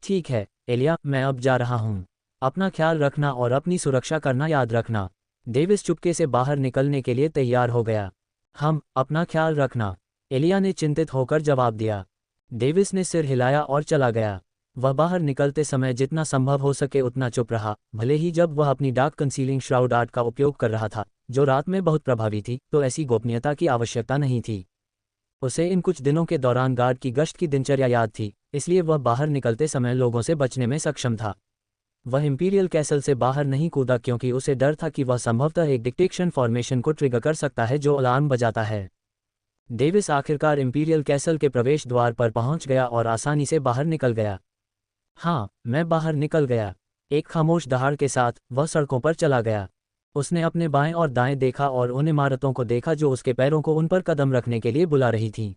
ठीक है एलिया, मैं अब जा रहा हूँ। अपना ख्याल रखना और अपनी सुरक्षा करना याद रखना। डेविस चुपके से बाहर निकलने के लिए तैयार हो गया। हम, अपना ख्याल रखना, एलिया ने चिंतित होकर जवाब दिया। डेविस ने सिर हिलाया और चला गया। वह बाहर निकलते समय जितना संभव हो सके उतना चुप रहा, भले ही जब वह अपनी डार्क कंसीलिंग श्राउड आर्ट का उपयोग कर रहा था, जो रात में बहुत प्रभावी थी, तो ऐसी गोपनीयता की आवश्यकता नहीं थी। उसे इन कुछ दिनों के दौरान गार्ड की गश्त की दिनचर्या याद थी, इसलिए वह बाहर निकलते समय लोगों से बचने में सक्षम था। वह इंपीरियल कैसल से बाहर नहीं कूदा क्योंकि उसे डर था कि वह संभवतः एक डिटेक्शन फॉर्मेशन को ट्रिगर कर सकता है जो अलार्म बजाता है। डेविस आखिरकार इंपीरियल कैसल के प्रवेश द्वार पर पहुंच गया और आसानी से बाहर निकल गया। हाँ, मैं बाहर निकल गया। एक खामोश दहाड़ के साथ वह सड़कों पर चला गया। उसने अपने बाएं और दाएं देखा और उन इमारतों को देखा जो उसके पैरों को उन पर कदम रखने के लिए बुला रही थीं।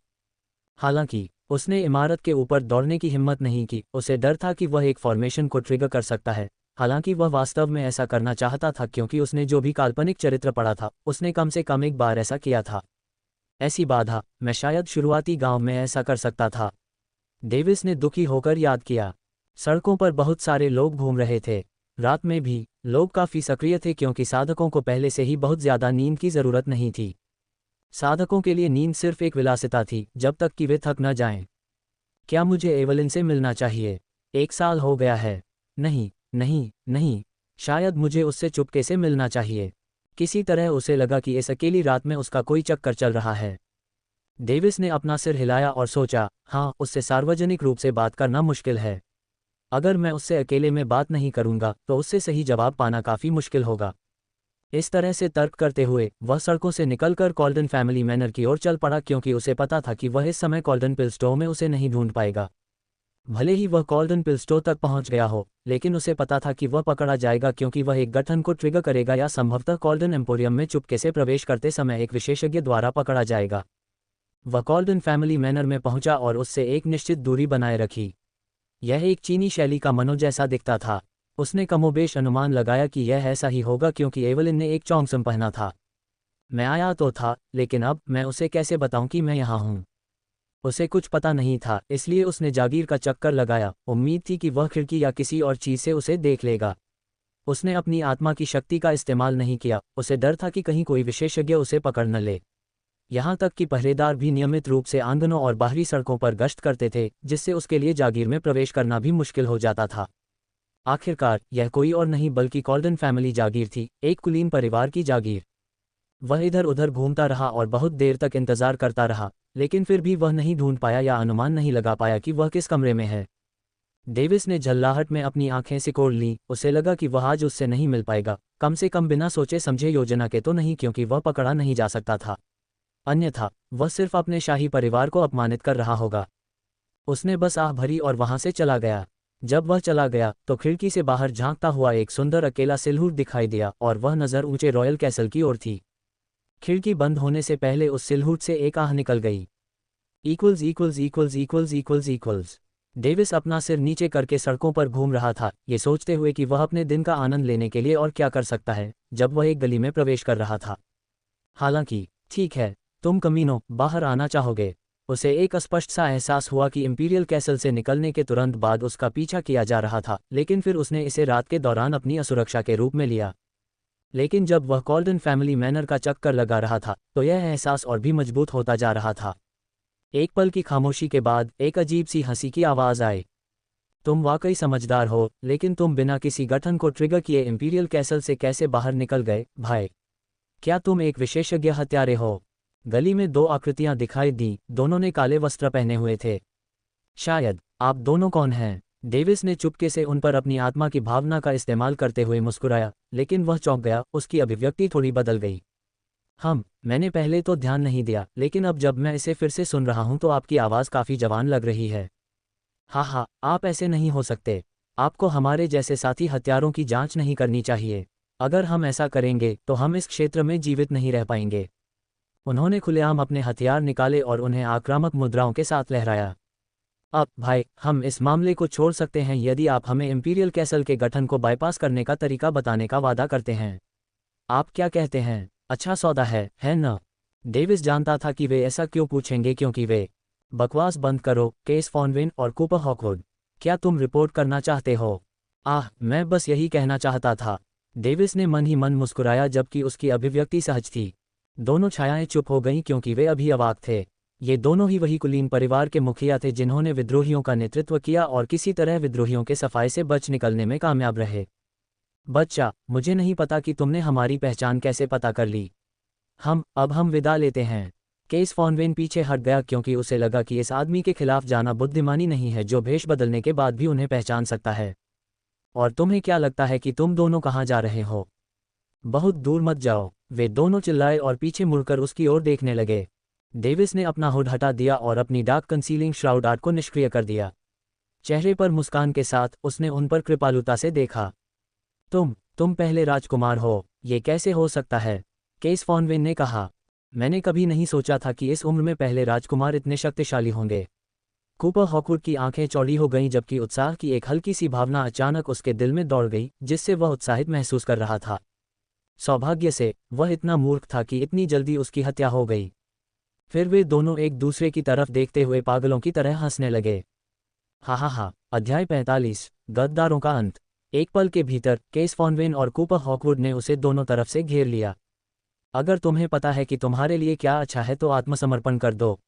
हालांकि उसने इमारत के ऊपर दौड़ने की हिम्मत नहीं की, उसे डर था कि वह एक फॉर्मेशन को ट्रिगर कर सकता है। हालांकि वह वास्तव में ऐसा करना चाहता था क्योंकि उसने जो भी काल्पनिक चरित्र पढ़ा था उसने कम से कम एक बार ऐसा किया था। ऐसी बाधा, मैं शायद शुरुआती गांव में ऐसा कर सकता था। डेविस ने दुखी होकर याद किया। सड़कों पर बहुत सारे लोग घूम रहे थे। रात में भी लोग काफ़ी सक्रिय थे क्योंकि साधकों को पहले से ही बहुत ज़्यादा नींद की ज़रूरत नहीं थी। साधकों के लिए नींद सिर्फ एक विलासिता थी जब तक कि वे थक न जाएं। क्या मुझे एवलिन से मिलना चाहिए? 1 साल हो गया है। नहीं नहीं नहीं, शायद मुझे उससे चुपके से मिलना चाहिए। किसी तरह उसे लगा कि इस अकेली रात में उसका कोई चक्कर चल रहा है। डेविस ने अपना सिर हिलाया और सोचा, हाँ, उससे सार्वजनिक रूप से बात करना मुश्किल है। अगर मैं उससे अकेले में बात नहीं करूंगा तो उससे सही जवाब पाना काफ़ी मुश्किल होगा। इस तरह से तर्क करते हुए वह सड़कों से निकलकर कॉल्डन फैमिली मैनर की ओर चल पड़ा क्योंकि उसे पता था कि वह इस समय कॉल्डन पिल स्टोर में उसे नहीं ढूंढ पाएगा। भले ही वह कॉल्डन पिल स्टोर तक पहुंच गया हो, लेकिन उसे पता था कि वह पकड़ा जाएगा क्योंकि वह एक गठन को ट्रिगर करेगा या संभवतः कॉल्डन एम्पोरियम में चुपके से प्रवेश करते समय एक विशेषज्ञ द्वारा पकड़ा जाएगा। वह कॉल्डन फैमिली मैनर में पहुंचा और उससे एक निश्चित दूरी बनाए रखी। यह एक चीनी शैली का मनो जैसा दिखता था। उसने कमोबेश अनुमान लगाया कि यह ऐसा ही होगा क्योंकि एवलिन ने एक चोंगसम पहना था। मैं आया तो था, लेकिन अब मैं उसे कैसे बताऊं कि मैं यहाँ हूँ। उसे कुछ पता नहीं था, इसलिए उसने जागीर का चक्कर लगाया। उम्मीद थी कि वह खिड़की या किसी और चीज़ से उसे देख लेगा। उसने अपनी आत्मा की शक्ति का इस्तेमाल नहीं किया, उसे डर था कि कहीं कोई विशेषज्ञ उसे पकड़ न ले। यहाँ तक कि पहरेदार भी नियमित रूप से आंगनों और बाहरी सड़कों पर गश्त करते थे, जिससे उसके लिए जागीर में प्रवेश करना भी मुश्किल हो जाता था। आखिरकार यह कोई और नहीं बल्कि कॉल्डन फैमिली जागीर थी, एक कुलीन परिवार की जागीर। वह इधर उधर घूमता रहा और बहुत देर तक इंतजार करता रहा, लेकिन फिर भी वह नहीं ढूंढ पाया या अनुमान नहीं लगा पाया कि वह किस कमरे में है। डेविस ने झल्लाहट में अपनी आंखें सिकोड़ लीं, उसे लगा कि वह आज उससे नहीं मिल पाएगा, कम से कम बिना सोचे समझे योजना के तो नहीं, क्योंकि वह पकड़ा नहीं जा सकता था। अन्यथा वह सिर्फ अपने शाही परिवार को अपमानित कर रहा होगा। उसने बस आह भरी और वहां से चला गया। जब वह चला गया तो खिड़की से बाहर झांकता हुआ एक सुंदर अकेला सिल्हूट दिखाई दिया और वह नज़र ऊंचे रॉयल कैसल की ओर थी। खिड़की बंद होने से पहले उस सिल्हूट से एक आह निकल गई। Equals equals equals equals equals equals. Davis अपना सिर नीचे करके सड़कों पर घूम रहा था, ये सोचते हुए कि वह अपने दिन का आनंद लेने के लिए और क्या कर सकता है, जब वह एक गली में प्रवेश कर रहा था। हालांकि ठीक है, तुम कमीनों बाहर आना चाहोगे। उसे एक अस्पष्ट सा एहसास हुआ कि इंपीरियल कैसल से निकलने के तुरंत बाद उसका पीछा किया जा रहा था, लेकिन फिर उसने इसे रात के दौरान अपनी असुरक्षा के रूप में लिया। लेकिन जब वह कॉल्डन फैमिली मैनर का चक्कर लगा रहा था तो यह एहसास और भी मजबूत होता जा रहा था। एक पल की खामोशी के बाद एक अजीब सी हंसी की आवाज़ आई। तुम वाकई समझदार हो, लेकिन तुम बिना किसी गठन को ट्रिगर किए इंपीरियल कैसल से कैसे बाहर निकल गए भाई? क्या तुम एक विशेषज्ञ हत्यारे हो? गली में दो आकृतियां दिखाई दी, दोनों ने काले वस्त्र पहने हुए थे। शायद आप दोनों कौन हैं? डेविस ने चुपके से उन पर अपनी आत्मा की भावना का इस्तेमाल करते हुए मुस्कुराया, लेकिन वह चौंक गया, उसकी अभिव्यक्ति थोड़ी बदल गई। मैंने पहले तो ध्यान नहीं दिया, लेकिन अब जब मैं इसे फिर से सुन रहा हूं तो आपकी आवाज़ काफ़ी जवान लग रही है। हाँ, आप ऐसे नहीं हो सकते। आपको हमारे जैसे साथी हत्यारों की जांच नहीं करनी चाहिए। अगर हम ऐसा करेंगे तो हम इस क्षेत्र में जीवित नहीं रह पाएंगे। उन्होंने खुलेआम अपने हथियार निकाले और उन्हें आक्रामक मुद्राओं के साथ लहराया। अब भाई, हम इस मामले को छोड़ सकते हैं यदि आप हमें इंपीरियल कैसल के गठन को बाईपास करने का तरीका बताने का वादा करते हैं। आप क्या कहते हैं? अच्छा सौदा है न? डेविस जानता था कि वे ऐसा क्यों पूछेंगे, क्योंकि वे बकवास बंद करो, केस फॉनविन और कूपर हॉकवुड। क्या तुम रिपोर्ट करना चाहते हो? मैं बस यही कहना चाहता था। डेविस ने मन ही मन मुस्कुराया, जबकि उसकी अभिव्यक्ति सहज थी। दोनों छायाएं चुप हो गईं क्योंकि वे अभी अवाक थे। ये दोनों ही वही कुलीन परिवार के मुखिया थे जिन्होंने विद्रोहियों का नेतृत्व किया और किसी तरह विद्रोहियों के सफाये से बच निकलने में कामयाब रहे। बच्चा, मुझे नहीं पता कि तुमने हमारी पहचान कैसे पता कर ली। अब हम विदा लेते हैं। केस फॉनवेन पीछे हट गया क्योंकि उसे लगा कि इस आदमी के खिलाफ जाना बुद्धिमानी नहीं है, जो भेष बदलने के बाद भी उन्हें पहचान सकता है। और तुम्हें क्या लगता है कि तुम दोनों कहाँ जा रहे हो? बहुत दूर मत जाओ, वे दोनों चिल्लाए और पीछे मुड़कर उसकी ओर देखने लगे। डेविस ने अपना हुड हटा दिया और अपनी डार्क कंसीलिंग श्राउड आर्ट को निष्क्रिय कर दिया। चेहरे पर मुस्कान के साथ उसने उन पर कृपालुता से देखा। तुम पहले राजकुमार हो, ये कैसे हो सकता है? केस फॉनवेन ने कहा। मैंने कभी नहीं सोचा था कि इस उम्र में पहले राजकुमार इतने शक्तिशाली होंगे। कूपर हॉकवुड की आंखें चौड़ी हो गईं, जबकि उत्साह की एक हल्की सी भावना अचानक उसके दिल में दौड़ गई, जिससे वह उत्साहित महसूस कर रहा था। सौभाग्य से वह इतना मूर्ख था कि इतनी जल्दी उसकी हत्या हो गई। फिर वे दोनों एक दूसरे की तरफ देखते हुए पागलों की तरह हंसने लगे। हा। अध्याय 45 गद्दारों का अंत। एक पल के भीतर केस फॉनवेन और कूपर हॉकवुड ने उसे दोनों तरफ से घेर लिया। अगर तुम्हें पता है कि तुम्हारे लिए क्या अच्छा है तो आत्मसमर्पण कर दो,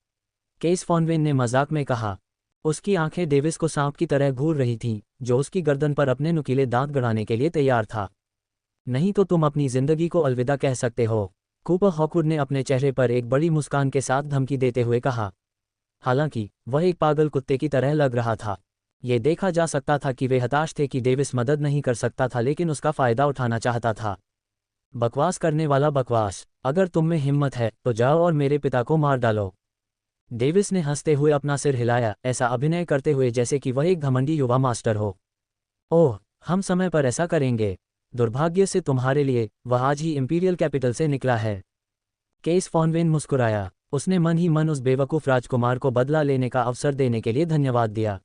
केस फॉनवेन ने मजाक में कहा। उसकी आंखें डेविस को सांप की तरह घूर रही थीं, जो उसकी गर्दन पर अपने नुकीले दांत गड़ाने के लिए तैयार था। नहीं तो तुम अपनी जिंदगी को अलविदा कह सकते हो, कूपर हॉकवुड ने अपने चेहरे पर एक बड़ी मुस्कान के साथ धमकी देते हुए कहा। हालांकि वह एक पागल कुत्ते की तरह लग रहा था। ये देखा जा सकता था कि वे हताश थे कि डेविस मदद नहीं कर सकता था, लेकिन उसका फायदा उठाना चाहता था। बकवास करने वाला बकवास, अगर तुम में हिम्मत है तो जाओ और मेरे पिता को मार डालो। डेविस ने हंसते हुए अपना सिर हिलाया, ऐसा अभिनय करते हुए जैसे कि वह एक घमंडी युवा मास्टर हो। ओह, हम समय पर ऐसा करेंगे। दुर्भाग्य से तुम्हारे लिए वह आज ही इंपीरियल कैपिटल से निकला है। केस फॉनवेन मुस्कुराया। उसने मन ही मन उस बेवकूफ़ राजकुमार को बदला लेने का अवसर देने के लिए धन्यवाद दिया।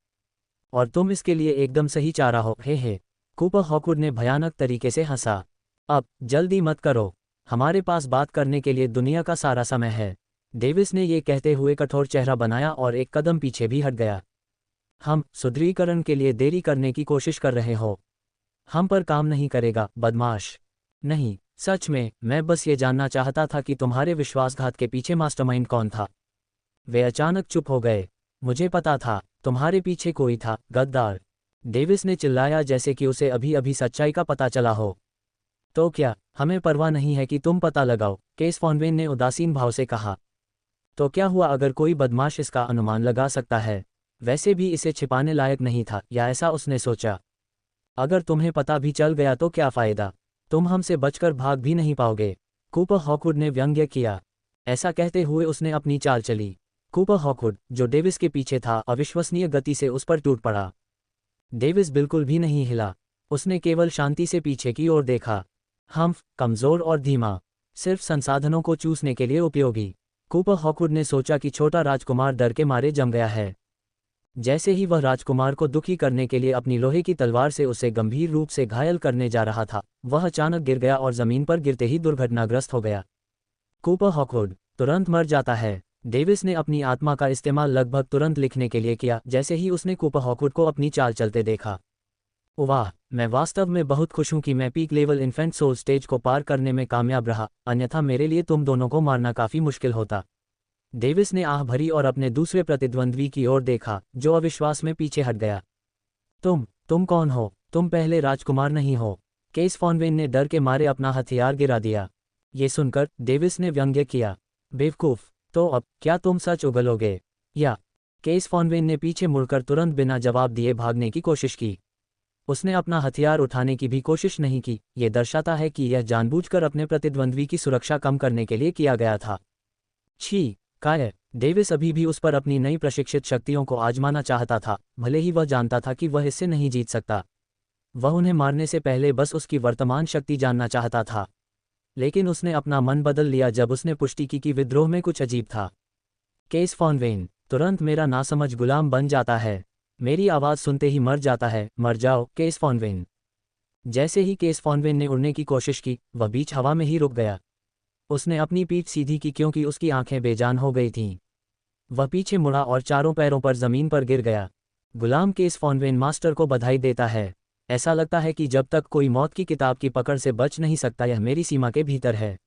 और तुम इसके लिए एकदम सही चारा हो। हे कूपर हॉकवुड ने भयानक तरीके से हंसा। अब जल्दी मत करो, हमारे पास बात करने के लिए दुनिया का सारा समय है। डेविस ने ये कहते हुए कठोर चेहरा बनाया और एक कदम पीछे भी हट गया। हम सुदृढ़ीकरण के लिए देरी करने की कोशिश कर रहे हो। हम पर काम नहीं करेगा, बदमाश। नहीं, सच में, मैं बस ये जानना चाहता था कि तुम्हारे विश्वासघात के पीछे मास्टरमाइंड कौन था। वे अचानक चुप हो गए। मुझे पता था, तुम्हारे पीछे कोई था, गद्दार। डेविस ने चिल्लाया जैसे कि उसे अभी अभी सच्चाई का पता चला हो। तो क्या, हमें परवाह नहीं है कि तुम पता लगाओ, केस फॉनवेन ने उदासीन भाव से कहा। तो क्या हुआ अगर कोई बदमाश इसका अनुमान लगा सकता है? वैसे भी इसे छिपाने लायक नहीं था, या ऐसा उसने सोचा। अगर तुम्हें पता भी चल गया तो क्या फ़ायदा, तुम हमसे बचकर भाग भी नहीं पाओगे, कूपर हॉकवुड ने व्यंग्य किया। ऐसा कहते हुए उसने अपनी चाल चली। कूपर हॉकवुड, जो डेविस के पीछे था, अविश्वसनीय गति से उस पर टूट पड़ा। डेविस बिल्कुल भी नहीं हिला। उसने केवल शांति से पीछे की ओर देखा। कमज़ोर और धीमा, सिर्फ संसाधनों को चूसने के लिए उपयोगी। कूपर हॉकवुड ने सोचा कि छोटा राजकुमार डर के मारे जम गया है। जैसे ही वह राजकुमार को दुखी करने के लिए अपनी लोहे की तलवार से उसे गंभीर रूप से घायल करने जा रहा था, वह अचानक गिर गया और जमीन पर गिरते ही दुर्घटनाग्रस्त हो गया। कूपर हॉकवुड तुरंत मर जाता है। डेविस ने अपनी आत्मा का इस्तेमाल लगभग तुरंत लिखने के लिए किया जैसे ही उसने कूपर हॉकवुड को अपनी चाल चलते देखा। वाह, मैं वास्तव में बहुत खुश हूं कि मैं peak level infant soul stage को पार करने में कामयाब रहा, अन्यथा मेरे लिए तुम दोनों को मारना काफ़ी मुश्किल होता। डेविस ने आह भरी और अपने दूसरे प्रतिद्वंद्वी की ओर देखा, जो अविश्वास में पीछे हट गया। तुम कौन हो? तुम पहले राजकुमार नहीं हो। केस फॉनवेन ने डर के मारे अपना हथियार गिरा दिया। ये सुनकर डेविस ने व्यंग्य किया। बेवकूफ़, तो अब क्या तुम सच उगलोगे? या? केस फॉनवेन ने पीछे मुड़कर तुरंत बिना जवाब दिए भागने की कोशिश की। उसने अपना हथियार उठाने की भी कोशिश नहीं की। ये दर्शाता है कि यह जानबूझकर अपने प्रतिद्वंद्वी की सुरक्षा कम करने के लिए किया गया था। छी, काय! डेविस अभी भी उस पर अपनी नई प्रशिक्षित शक्तियों को आजमाना चाहता था, भले ही वह जानता था कि वह इससे नहीं जीत सकता। वह उन्हें मारने से पहले बस उसकी वर्तमान शक्ति जानना चाहता था। लेकिन उसने अपना मन बदल लिया जब उसने पुष्टि की कि विद्रोह में कुछ अजीब था। केस फॉनवेन तुरंत मेरा नासमझ गुलाम बन जाता है। मेरी आवाज़ सुनते ही मर जाता है। मर जाओ, केस फॉनवेन। जैसे ही केस फॉनवेन ने उड़ने की कोशिश की, वह बीच हवा में ही रुक गया। उसने अपनी पीठ सीधी की क्योंकि उसकी आंखें बेजान हो गई थीं। वह पीछे मुड़ा और चारों पैरों पर जमीन पर गिर गया। गुलाम केस फॉनवेन मास्टर को बधाई देता है। ऐसा लगता है कि जब तक कोई मौत की किताब की पकड़ से बच नहीं सकता, यह मेरी सीमा के भीतर है।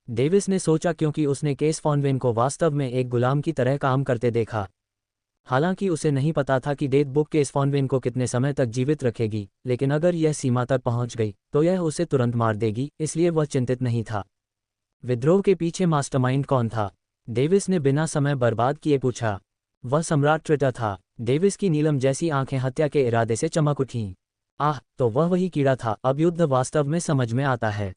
डेविस ने सोचा क्योंकि उसने केस फॉनवेन को वास्तव में एक गुलाम की तरह काम करते देखा। हालांकि उसे नहीं पता था कि डेथ बुक केस फॉनवेन को कितने समय तक जीवित रखेगी, लेकिन अगर यह सीमा तक पहुंच गई तो यह उसे तुरंत मार देगी, इसलिए वह चिंतित नहीं था। विद्रोह के पीछे मास्टरमाइंड कौन था? डेविस ने बिना समय बर्बाद किए पूछा। वह सम्राट ट्रिटर था। डेविस की नीलम जैसी आंखें हत्या के इरादे से चमक उठीं। आह, तो वह वही कीड़ा था। अब युद्ध वास्तव में समझ में आता है।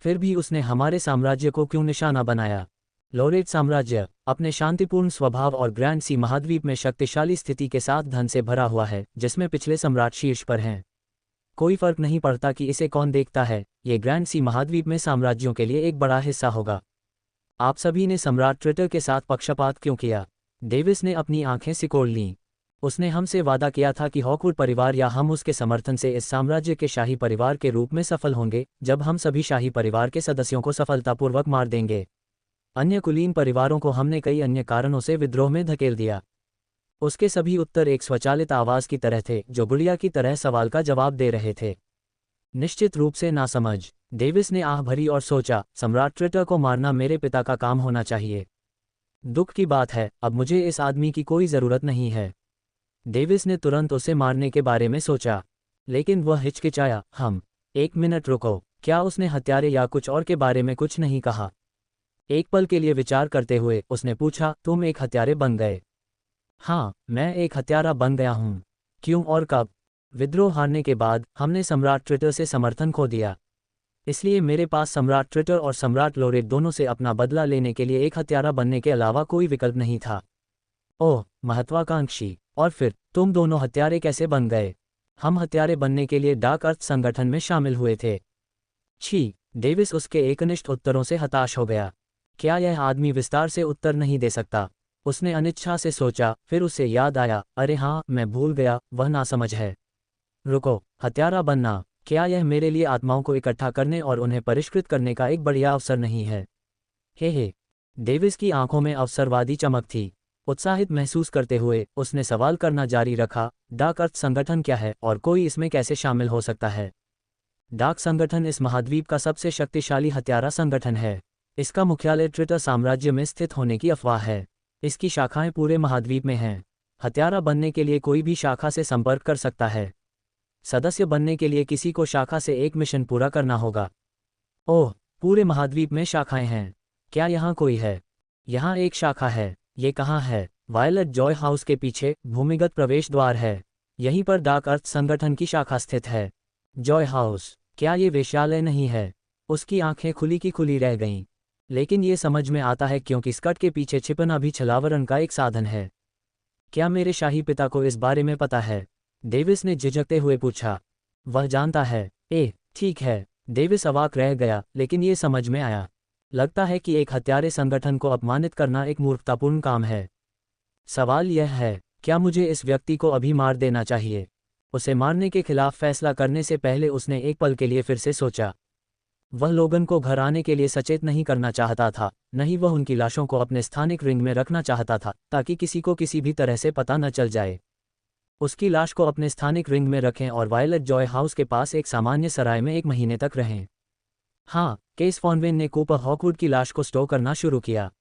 फिर भी उसने हमारे साम्राज्य को क्यों निशाना बनाया? लोरेट साम्राज्य अपने शांतिपूर्ण स्वभाव और ग्रैंड सी महाद्वीप में शक्तिशाली स्थिति के साथ धन से भरा हुआ है, जिसमें पिछले सम्राट शीर्ष पर हैं। कोई फर्क नहीं पड़ता कि इसे कौन देखता है, ये ग्रैंड सी महाद्वीप में साम्राज्यों के लिए एक बड़ा हिस्सा होगा। आप सभी ने सम्राट ट्रिटर के साथ पक्षपात क्यों किया? डेविस ने अपनी आंखें सिकोड़ लीं। उसने हमसे वादा किया था कि हॉकवुड परिवार या हम उसके समर्थन से इस साम्राज्य के शाही परिवार के रूप में सफल होंगे, जब हम सभी शाही परिवार के सदस्यों को सफलतापूर्वक मार देंगे। अन्य कुलीन परिवारों को हमने कई अन्य कारणों से विद्रोह में धकेल दिया। उसके सभी उत्तर एक स्वचालित आवाज़ की तरह थे, जो गुड़िया की तरह सवाल का जवाब दे रहे थे। निश्चित रूप से नासमझ। डेविस ने आह भरी और सोचा, सम्राट ट्रिटर को मारना मेरे पिता का काम होना चाहिए। दुख की बात है, अब मुझे इस आदमी की कोई ज़रूरत नहीं है। डेविस ने तुरंत उसे मारने के बारे में सोचा, लेकिन वह हिचकिचाया। एक मिनट रुको, क्या उसने हत्यारे या कुछ और के बारे में कुछ नहीं कहा? एक पल के लिए विचार करते हुए उसने पूछा, तुम एक हत्यारे बन गए? हाँ, मैं एक हत्यारा बन गया हूँ। क्यों और कब? विद्रोह हारने के बाद हमने सम्राट ट्रिटर से समर्थन खो दिया। इसलिए मेरे पास सम्राट ट्रिटर और सम्राट लोरेट दोनों से अपना बदला लेने के लिए एक हत्यारा बनने के अलावा कोई विकल्प नहीं था। ओह, महत्वाकांक्षी। और फिर तुम दोनों हत्यारे कैसे बन गए? हम हत्यारे बनने के लिए डार्क अर्थ संगठन में शामिल हुए थे। छी! डेविस उसके एकनिष्ठ उत्तरों से हताश हो गया। क्या यह आदमी विस्तार से उत्तर नहीं दे सकता? उसने अनिच्छा से सोचा, फिर उसे याद आया, अरे हाँ, मैं भूल गया, वह नासमझ है। रुको, हत्यारा बनना, क्या यह मेरे लिए आत्माओं को इकट्ठा करने और उन्हें परिष्कृत करने का एक बढ़िया अवसर नहीं है? हे। डेविस की आंखों में अवसरवादी चमक थी। उत्साहित महसूस करते हुए उसने सवाल करना जारी रखा, डार्क अर्थ संगठन क्या है और कोई इसमें कैसे शामिल हो सकता है? डार्क संगठन इस महाद्वीप का सबसे शक्तिशाली हत्यारा संगठन है। इसका मुख्यालय ट्रिटर साम्राज्य में स्थित होने की अफवाह है। इसकी शाखाएं पूरे महाद्वीप में हैं। हत्यारा बनने के लिए कोई भी शाखा से संपर्क कर सकता है। सदस्य बनने के लिए किसी को शाखा से एक मिशन पूरा करना होगा। ओह, पूरे महाद्वीप में शाखाएं हैं। क्या यहाँ कोई है? यहाँ एक शाखा है। ये कहाँ है? वायलेट जॉय हाउस के पीछे भूमिगत प्रवेश द्वार है। यहीं पर डार्क अर्थ संगठन की शाखा स्थित है। जॉय हाउस, क्या ये वेश्यालय नहीं है? उसकी आंखें खुली की खुली रह गईं। लेकिन ये समझ में आता है क्योंकि स्कर्ट के पीछे छिपना भी छलावरण का एक साधन है। क्या मेरे शाही पिता को इस बारे में पता है? डेविस ने झिझकते हुए पूछा। वह जानता है। ठीक है। डेविस अवाक रह गया, लेकिन ये समझ में आया। लगता है कि एक हत्यारे संगठन को अपमानित करना एक मूर्खतापूर्ण काम है। सवाल यह है, क्या मुझे इस व्यक्ति को अभी मार देना चाहिए? उसे मारने के खिलाफ फैसला करने से पहले उसने एक पल के लिए फिर से सोचा। वह लोगन को घर आने के लिए सचेत नहीं करना चाहता था, नहीं वह उनकी लाशों को अपने स्थानिक रिंग में रखना चाहता था ताकि किसी को किसी भी तरह से पता न चल जाए। उसकी लाश को अपने स्थानिक रिंग में रखें और वायलेट जॉय हाउस के पास एक सामान्य सराय में 1 महीने तक रहें। हाँ, केस फॉनवेन ने कूपर हॉकवुड की लाश को स्टोर करना शुरू किया।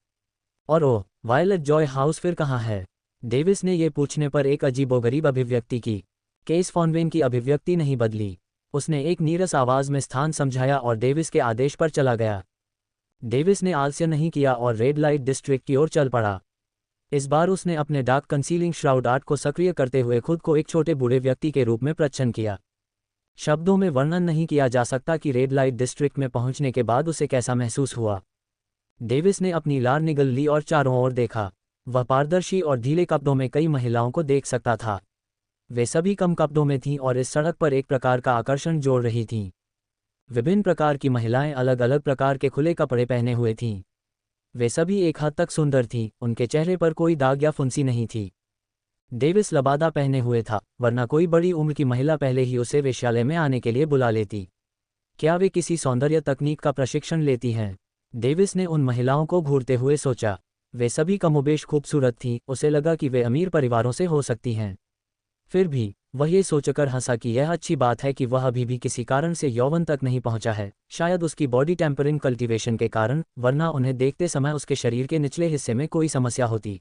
और ओह, वायलेट जॉय हाउस फिर कहाँ है? डेविस ने यह पूछने पर एक अजीबोगरीब अभिव्यक्ति की। केस फॉनवेन की अभिव्यक्ति नहीं बदली। उसने एक नीरस आवाज में स्थान समझाया और डेविस के आदेश पर चला गया। डेविस ने आलस्य नहीं किया और रेड लाइट डिस्ट्रिक्ट की ओर चल पड़ा। इस बार उसने अपने डार्क कंसीलिंग श्राउड आर्ट को सक्रिय करते हुए खुद को एक छोटे बूढ़े व्यक्ति के रूप में प्रच्छन्न किया। शब्दों में वर्णन नहीं किया जा सकता कि रेड लाइट डिस्ट्रिक्ट में पहुंचने के बाद उसे कैसा महसूस हुआ। डेविस ने अपनी लार निगल ली और चारों ओर देखा। वह पारदर्शी और ढीले कपड़ों में कई महिलाओं को देख सकता था। वे सभी कम कपड़ों में थीं और इस सड़क पर एक प्रकार का आकर्षण जोड़ रही थीं। विभिन्न प्रकार की महिलाएं अलग अलग प्रकार के खुले कपड़े पहने हुए थीं। वे सभी एक हद तक सुंदर थीं, उनके चेहरे पर कोई दाग या फुंसी नहीं थी। डेविस लबादा पहने हुए था, वरना कोई बड़ी उम्र की महिला पहले ही उसे वेश्यालय में आने के लिए बुला लेती। क्या वे किसी सौंदर्य तकनीक का प्रशिक्षण लेती हैं? डेविस ने उन महिलाओं को घूरते हुए सोचा। वे सभी कमोबेश खूबसूरत थीं। उसे लगा कि वे अमीर परिवारों से हो सकती हैं। फिर भी वह ये सोचकर हंसा कि यह अच्छी बात है कि वह अभी भी किसी कारण से यौवन तक नहीं पहुंचा है, शायद उसकी बॉडी टेम्परिंग कल्टीवेशन के कारण, वरना उन्हें देखते समय उसके शरीर के निचले हिस्से में कोई समस्या होती।